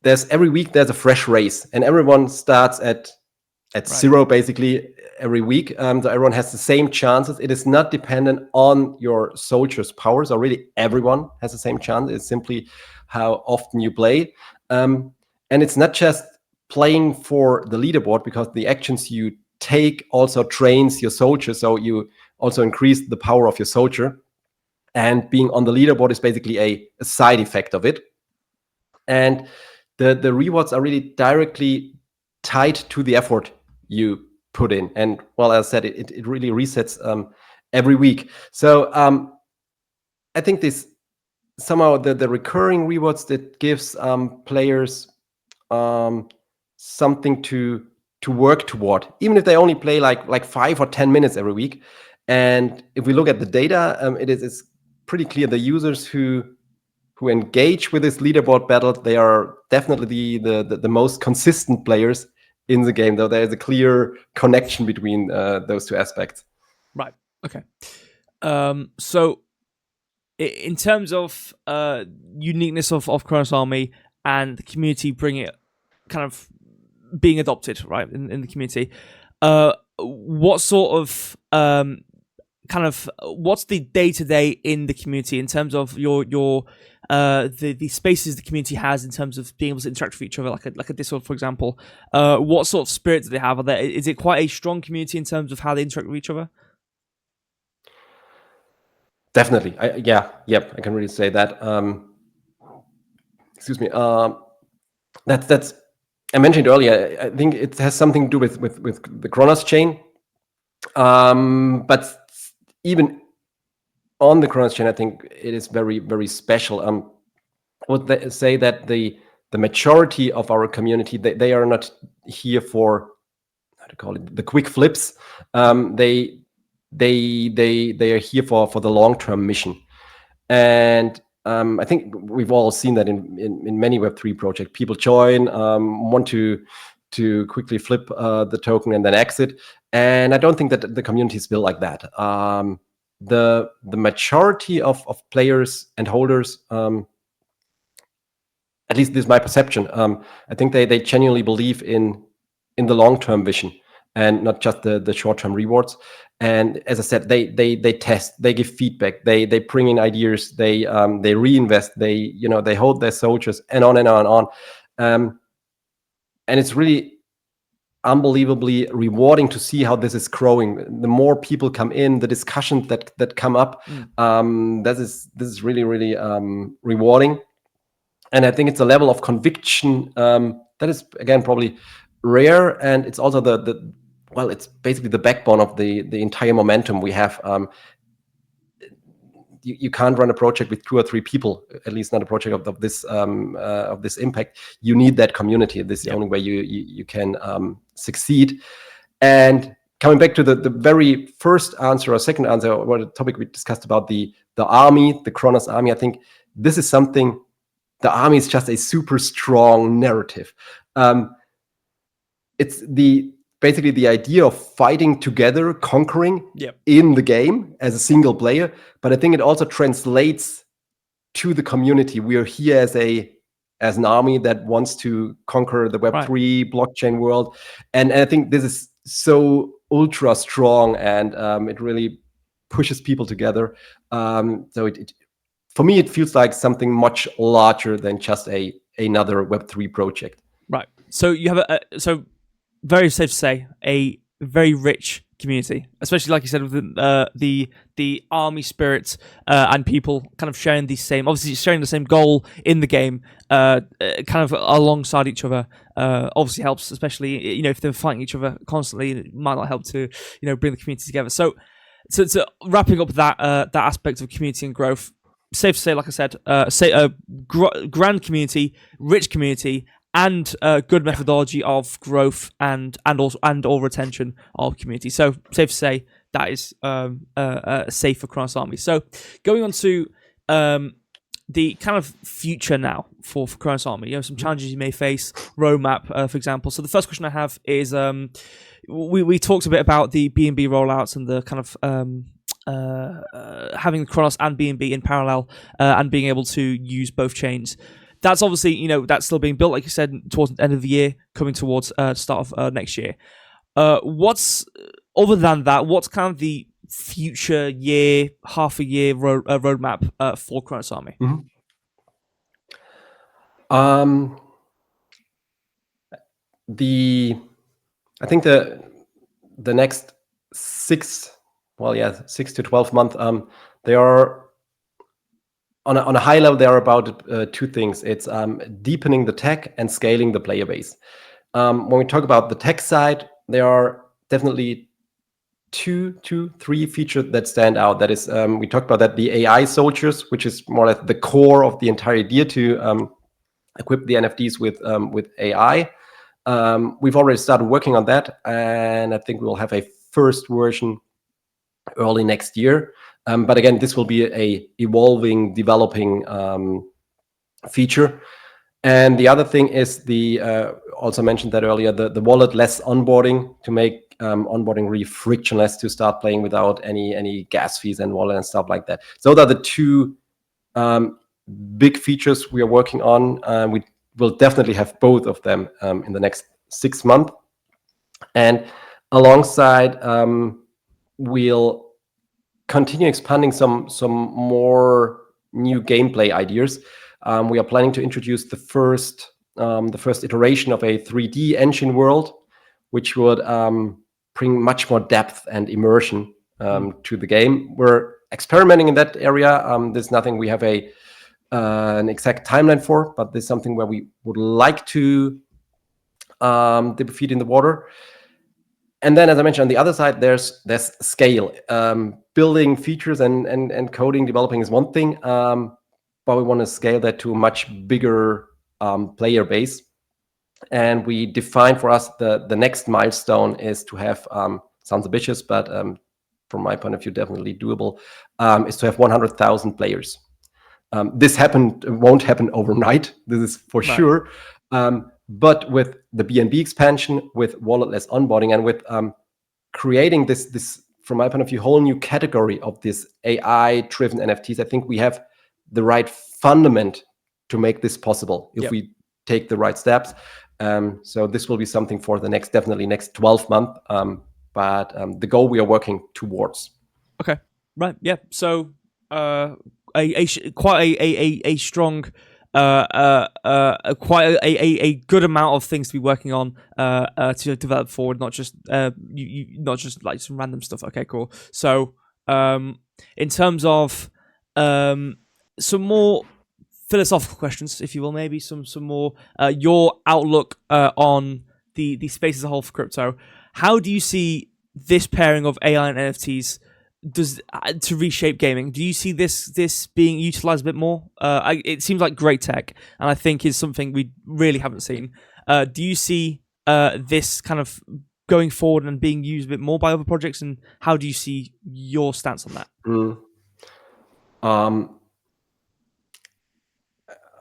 There's every week there's a fresh race, and everyone starts at zero basically every week. So everyone has the same chances. It is not dependent on your soldiers' powers, or really everyone has the same chance. It's simply how often you play. And it's not just playing for the leaderboard, because the actions you take also trains your soldiers. So you also increase the power of your soldier. And being on the leaderboard is basically a side effect of it. And the rewards are really directly tied to the effort you put in. And well, as I said, it really resets every week. So I think this somehow the recurring rewards that gives players something to work toward, even if they only play like 5 or 10 minutes every week. And if we look at the data, it's pretty clear the users who engage with this leaderboard battle, they are definitely the most consistent players in the game, though there is a clear connection between those two aspects. Right. Okay. So in terms of uniqueness of Cronos Army and the community bringing it kind of being adopted, right, in the community, what sort of what's the day-to-day in the community in terms of your the spaces the community has in terms of being able to interact with each other, like a Discord, for example? What sort of spirit do they have? Is it quite a strong community in terms of how they interact with each other? Definitely. I can really say that. Excuse me. That's I mentioned earlier. I think it has something to do with the Cronos chain. But even on the Cronos chain, I think it is very, very special. I would say that the majority of our community, they are not here for, how to call it, the quick flips. They are here for the long-term mission. And I think we've all seen that in many Web3 projects. People join, want to quickly flip the token and then exit. And I don't think that the community is built like that. The majority of players and holders, at least this is my perception, I think they genuinely believe in the long-term vision and not just the short-term rewards. And as I said, they test, they give feedback, they bring in ideas, they reinvest, they hold their soldiers, and on and on and on. And it's really unbelievably rewarding to see how this is growing. The more people come in, the discussions that come up, this is really, really rewarding. And I think it's a level of conviction that is, again, probably rare. And it's also it's basically the backbone of the entire momentum we have. You can't run a project with 2 or 3 people, at least not a project of this impact. You need that community. This is the only way you can succeed. And coming back to the very first answer or second answer, or the topic we discussed about the army, the Cronos Army, I think this is something. The army is just a super strong narrative. It's basically the idea of fighting together, conquering in the game as a single player. But I think it also translates to the community. We are here as an army that wants to conquer the Web3 blockchain world, and I think this is so ultra strong, and it really pushes people together. So it for me, it feels like something much larger than just another Web3 project. Right. So you have so very safe to say a very rich community, especially like you said with the army spirit and people kind of sharing obviously sharing the same goal in the game, kind of alongside each other. Obviously helps, especially if they're fighting each other constantly. It might not help to bring the community together. So wrapping up that aspect of community and growth. Safe to say, like I said, grand community, rich community, and good methodology of growth and or retention of community. So safe to say that is safe for Cronos Army. So going on to the kind of future now for Cronos Army, some challenges you may face, roadmap, for example. So the first question I have is we talked a bit about the BNB rollouts and the kind of having Cronos and BNB in parallel and being able to use both chains. That's obviously, that's still being built, like you said, towards the end of the year, coming towards start of next year. What's other than that? What's kind of the future year, half a year roadmap for Cronos Army? Mm-hmm. I think the next 6 to 12 months, they are on a high level. They are about two things. It's deepening the tech and scaling the player base. When we talk about the tech side, there are definitely three features that stand out. That is, we talked about that, the AI soldiers, which is more or less the core of the entire idea to equip the NFTs with AI. We've already started working on that, and I think we'll have a first version early next year. But again, this will be a evolving, developing feature. And the other thing is also mentioned that earlier, the wallet-less onboarding, to make onboarding really frictionless, to start playing without any gas fees and wallet and stuff like that. So those are the two big features we are working on. We will definitely have both of them in the next 6 months. And alongside, we'll continue expanding some more new gameplay ideas. We are planning to introduce the first iteration of a 3D engine world, which would bring much more depth and immersion to the game. We're experimenting in that area. There's nothing we have an exact timeline for, but there's something where we would like to dip feet in the water. And then, as I mentioned, on the other side, there's scale. Building features and coding, developing is one thing, but we want to scale that to a much bigger player base. And we define for us the next milestone is to have, sounds ambitious, but from my point of view, definitely doable, is to have 100,000 players. This won't happen overnight. This is for sure. But with the BNB expansion, with wallet-less onboarding, and with creating this, from my point of view, whole new category of this AI-driven NFTs, I think we have the right fundament to make this possible if we take the right steps. So this will be something for the next 12 months. But the goal we are working towards. Okay, right, yeah. So quite a strong. Quite a good amount of things to be working on to develop forward, not just not just like some random stuff. Okay, cool. So in terms of some more philosophical questions, if you will, maybe some more your outlook on the space as a whole for crypto. How do you see this pairing of AI and NFTs to reshape gaming? Do you see this being utilized a bit more? It seems like great tech, and I think is something we really haven't seen. Do you see this kind of going forward and being used a bit more by other projects? And how do you see your stance on that?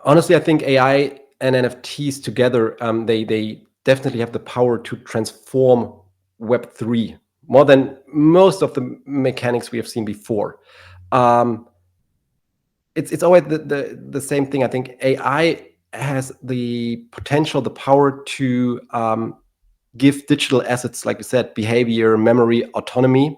Honestly, I think AI and NFTs together, they definitely have the power to transform Web3 more than most of the mechanics we have seen before. It's always the same thing. I think AI has the potential, the power to give digital assets, like you said, behavior, memory, autonomy.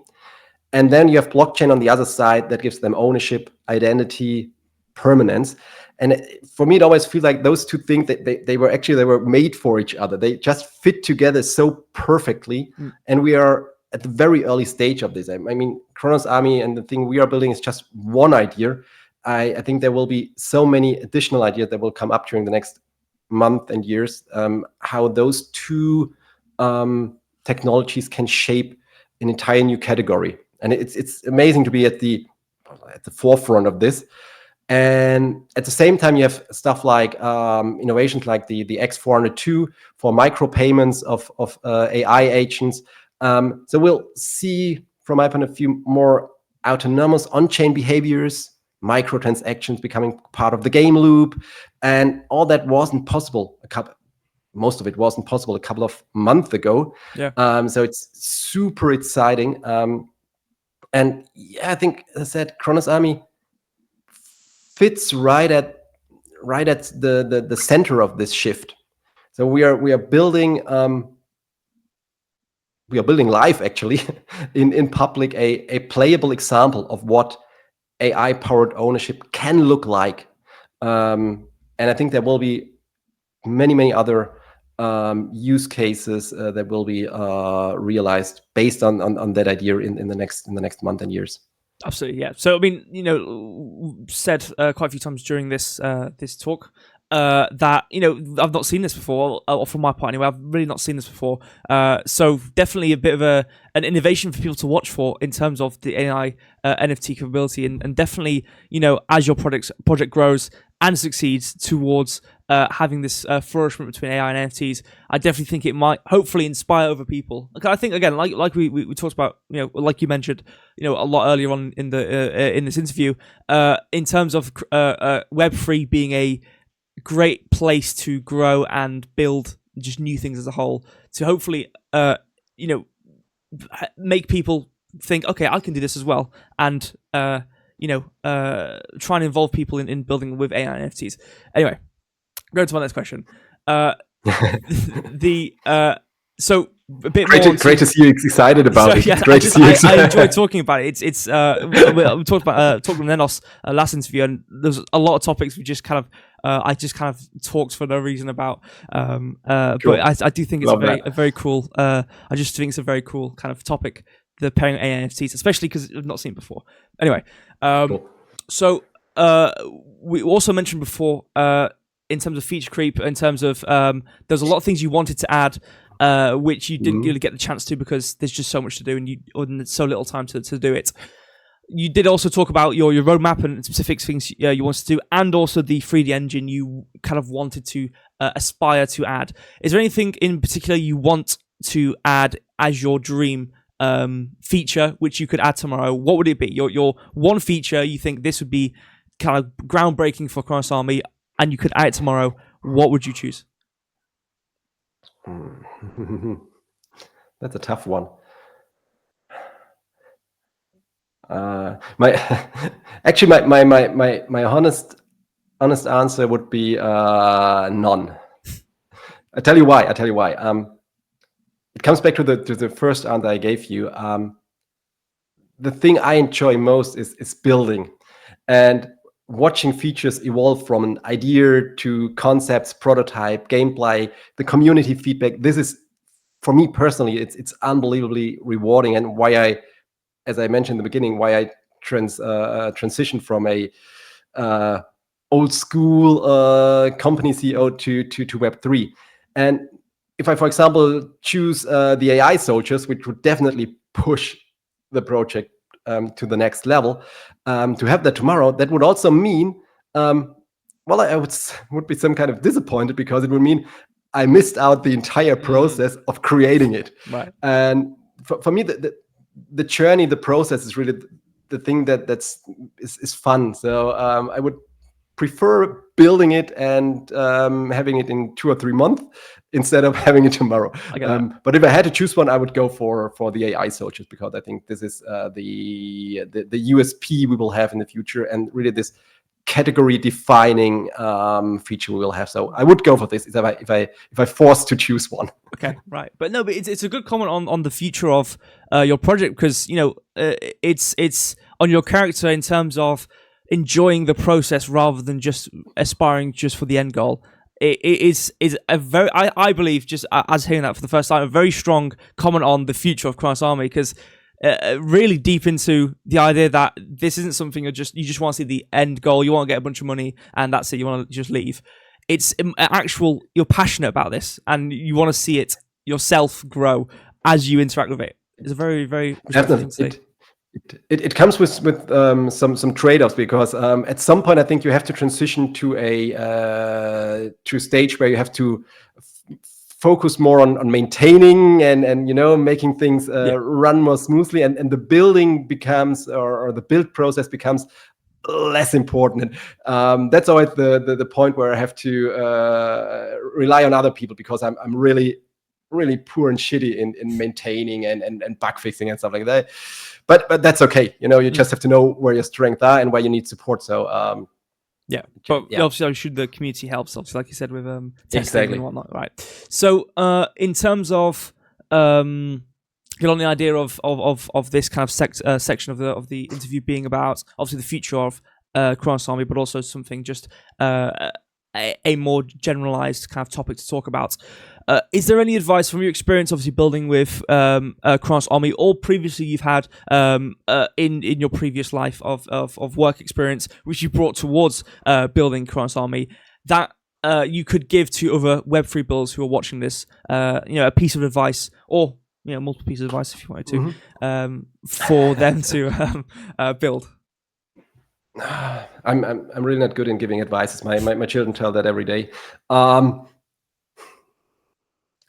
And then you have blockchain on the other side that gives them ownership, identity, permanence. And for me, it always feels like those two things that they were made for each other. They just fit together so perfectly. And we are at the very early stage of this. I mean, Cronos Army and the thing we are building is just one idea. I think there will be so many additional ideas that will come up during the next month and years, how those two technologies can shape an entire new category. And it's amazing to be at the forefront of this. And at the same time, you have stuff like innovations like the X402 for micropayments of AI agents. So we'll see, from my point of view, more autonomous on-chain behaviors, microtransactions becoming part of the game loop, and all that wasn't possible most of it wasn't possible a couple of months ago. So it's super exciting. And yeah, I think, as I said, Cronos Army fits right at the center of this shift. So we are building live, actually, in public, a playable example of what AI-powered ownership can look like. And I think there will be many other use cases that will be realized based on that idea in the next month and years. Absolutely, yeah. So I mean, said quite a few times during this this talk that I've not seen this before, or from my part anyway. I've really not seen this before. So definitely a bit of an innovation for people to watch for in terms of the AI NFT capability, and definitely as your project grows and succeeds towards having this flourishment between AI and NFTs, I definitely think it might hopefully inspire other people. I think, again, like we talked about, like you mentioned, a lot earlier on in the in this interview, in terms of Web3 being a great place to grow and build just new things as a whole, to hopefully make people think, okay, I can do this as well, and try and involve people in building with AI and NFTs. Anyway, go to my next question. So a bit more. Great to see you excited about it. Yeah, great to see you excited. I enjoy talking about it. It's we talked about talking with Nenos last interview, and there's a lot of topics we just kind of I just kind of talked for no reason about. Cool. But I do think it's a very cool. I just think it's a very cool kind of topic, the pairing of AI NFTs, especially because I've not seen it before. Anyway, cool. So we also mentioned before in terms of feature creep, in terms of there's a lot of things you wanted to add, which you didn't really get the chance to because there's just so much to do and so little time to do it. You did also talk about your roadmap and specific things you wanted to do, and also the 3D engine you kind of wanted to aspire to add. Is there anything in particular you want to add as your dream feature, which you could add tomorrow? What would it be? Your one feature you think this would be kind of groundbreaking for Cronos Army, and you could add it tomorrow. What would you choose? That's a tough one. My honest answer would be none. I tell you why. It comes back to the first answer I gave you. The thing I enjoy most is building and watching features evolve from an idea to concepts, prototype, gameplay, the community feedback. This is, for me personally, it's unbelievably rewarding, and why I, as I mentioned in the beginning, why I transitioned from a old school company CEO to Web3. And if I, for example, choose the AI soldiers, which would definitely push the project to the next level, to have that tomorrow, that would also mean, well, I would be some kind of disappointed, because it would mean I missed out the entire process of creating it. Right. And for me, the journey, the process is really the thing that's fun. So I would prefer building it and having it in 2 or 3 months instead of having it tomorrow. I get that. But if I had to choose one, I would go for the AI soldiers, because I think this is the USP we will have in the future, and really this category defining feature we will have. So I would go for this if I forced to choose one. Okay, right. But no, but it's a good comment on the future of your project, because it's on your character in terms of enjoying the process rather than just aspiring just for the end goal. It is a very, I believe, just as hearing that for the first time, a very strong comment on the future of Cronos Army, because really deep into the idea that this isn't something you just want to see the end goal. You want to get a bunch of money and that's it. You want to just leave. It's actual. You're passionate about this and you want to see it yourself grow as you interact with it. It's a very, very respectful thing to say. It comes with some trade-offs, because at some point I think you have to transition to a stage where you have to focus more on maintaining and making things run more smoothly, and the building becomes, or the build process becomes less important. That's always the point where I have to rely on other people, because I'm really poor and shitty in maintaining and bug fixing and stuff like that. But that's okay. You just have to know where your strengths are and where you need support. So obviously, I'm sure the community helps. Obviously, like you said, with testing and whatnot, right? So, in terms of get on the idea of this kind of section of the interview being about obviously the future of Cronos Army, but also something just a more generalized kind of topic to talk about. Is there any advice from your experience, obviously building with Cronos Army, or previously you've had in your previous life of work experience, which you brought towards building Cronos Army, that you could give to other Web3 builders who are watching this? A piece of advice, or multiple pieces of advice if you wanted to, for them to build. I'm really not good in giving advice. My children tell that every day.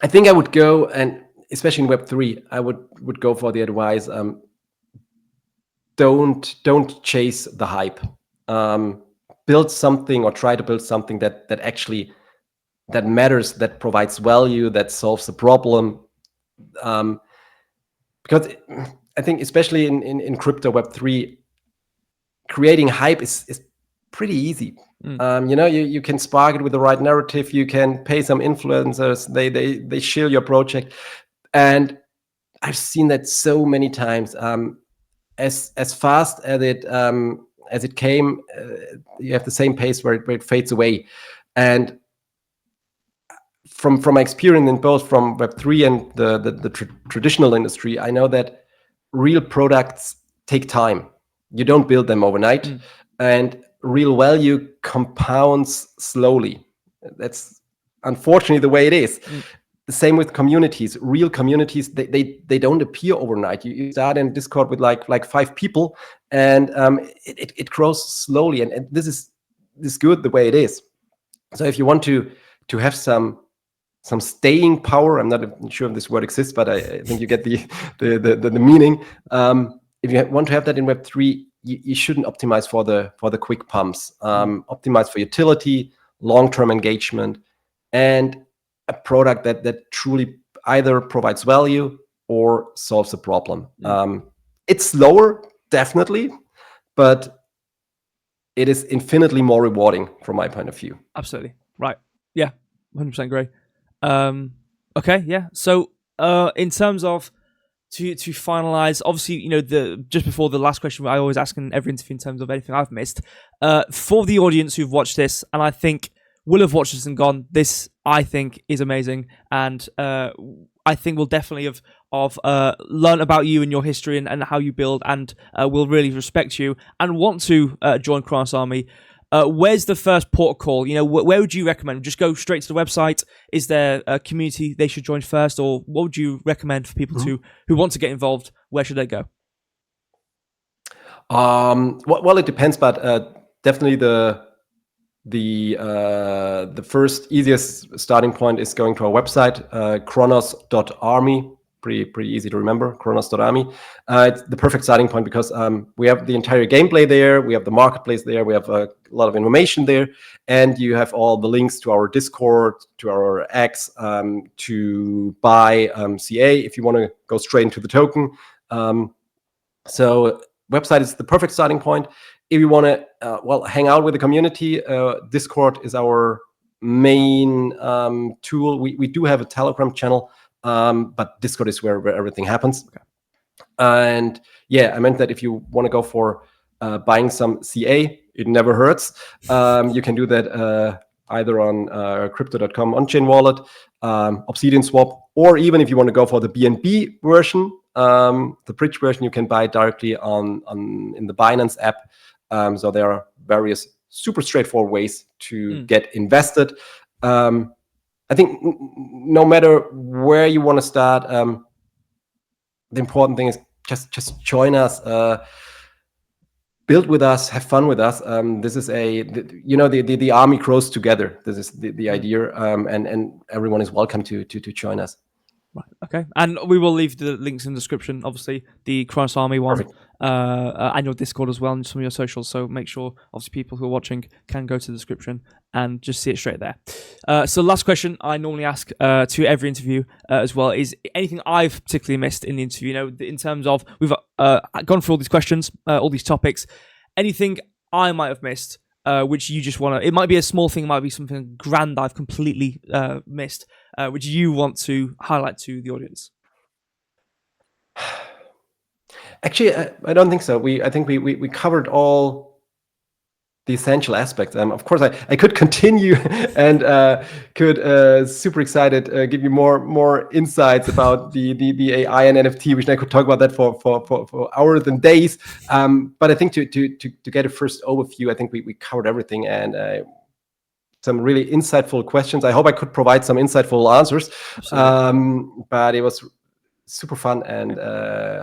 I think I would go, and especially in Web3, I would go for the advice: don't chase the hype. Build something, or try to build something that actually matters, that provides value, that solves a problem. Because I think, especially in crypto Web3, creating hype is pretty easy. You can spark it with the right narrative. You can pay some influencers. They share your project, and I've seen that so many times. As fast as it came, you have the same pace where it fades away. And from my experience in both from Web3 and the traditional industry, I know that real products take time. You don't build them overnight, and real value compounds slowly. That's unfortunately the way it is. The same with communities. Real communities, they don't appear overnight. You start in Discord with like 5 people, and it grows slowly. And this is good the way it is. So if you want to have some staying power, I'm not sure if this word exists, but I think you get the meaning. If you want to have that in Web3, you shouldn't optimize for the quick pumps. Optimize for utility, long-term engagement, and a product that truly either provides value or solves a problem. It's slower, definitely, but it is infinitely more rewarding from my point of view. Absolutely. Right. Yeah. 100% agree. Okay. Yeah. So, in terms of to finalize, obviously, just before the last question, I always ask in every interview in terms of anything I've missed. For the audience who've watched this, and I think will have watched this and gone, this I think is amazing, and I think we'll definitely have learn about you and your history and how you build, and will really respect you and want to join Cronos Army. Where's the first port of call? Where would you recommend? Just go straight to the website? Is there a community they should join first, or what would you recommend for people who want to get involved? Where should they go? Well, it depends, but definitely the the first easiest starting point is going to our website, Cronos.army. Pretty easy to remember, Cronos.army. It's the perfect starting point because we have the entire gameplay there, we have the marketplace there, we have a lot of information there, and you have all the links to our Discord, to our X, to buy CA if you want to go straight into the token. So website is the perfect starting point. If you want to hang out with the community, Discord is our main tool. We do have a Telegram channel, but Discord is where everything happens. Okay. And yeah, I meant that if you want to go for buying some CA, it never hurts. You can do that either on crypto.com on-chain wallet, Obsidian Swap, or even if you want to go for the BNB version, the bridge version, you can buy directly in the Binance app. So there are various super straightforward ways to get invested. I think no matter where you want to start, the important thing is just join us, build with us, have fun with us. This is the army grows together. This is the idea, and everyone is welcome to join us. Right. Okay. And we will leave the links in the description. Obviously, the Cronos Army one, and your Discord as well, and some of your socials. So make sure, obviously, people who are watching can go to the description and just see it straight there. So last question I normally ask to every interview as well is anything I've particularly missed in the interview. You know, in terms of we've gone through all these questions, all these topics. Anything I might have missed, which you just want to? It might be a small thing, it might be something grand I've completely missed. Which you want to highlight to the audience? Actually, I don't think so. I think we covered all the essential aspects. Of course, I could continue and could super excited give you more insights about the AI and NFT, which I could talk about that for hours and days. But I think to get a first overview, I think we covered everything, and some really insightful questions. I hope I could provide some insightful answers. But it was super fun, and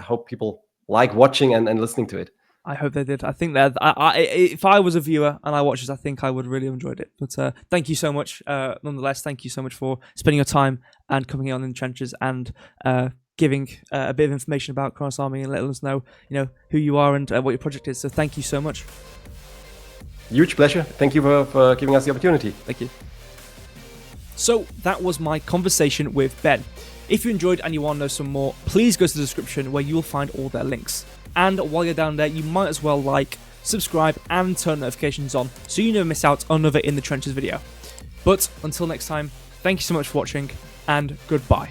hope people like watching and listening to it. I hope they did. I think that if I was a viewer and I watched this, I think I would really enjoyed it. But thank you so much. Nonetheless, thank you so much for spending your time and coming on in the trenches and giving a bit of information about Cronos Army and letting us know, who you are and what your project is. So thank you so much. Huge pleasure. Thank you for giving us the opportunity. Thank you. So that was my conversation with Ben. If you enjoyed and you want to know some more, please go to the description where you will find all their links. And while you're down there, you might as well like, subscribe, and turn notifications on so you never miss out on another In the Trenches video. But until next time, thank you so much for watching, and goodbye.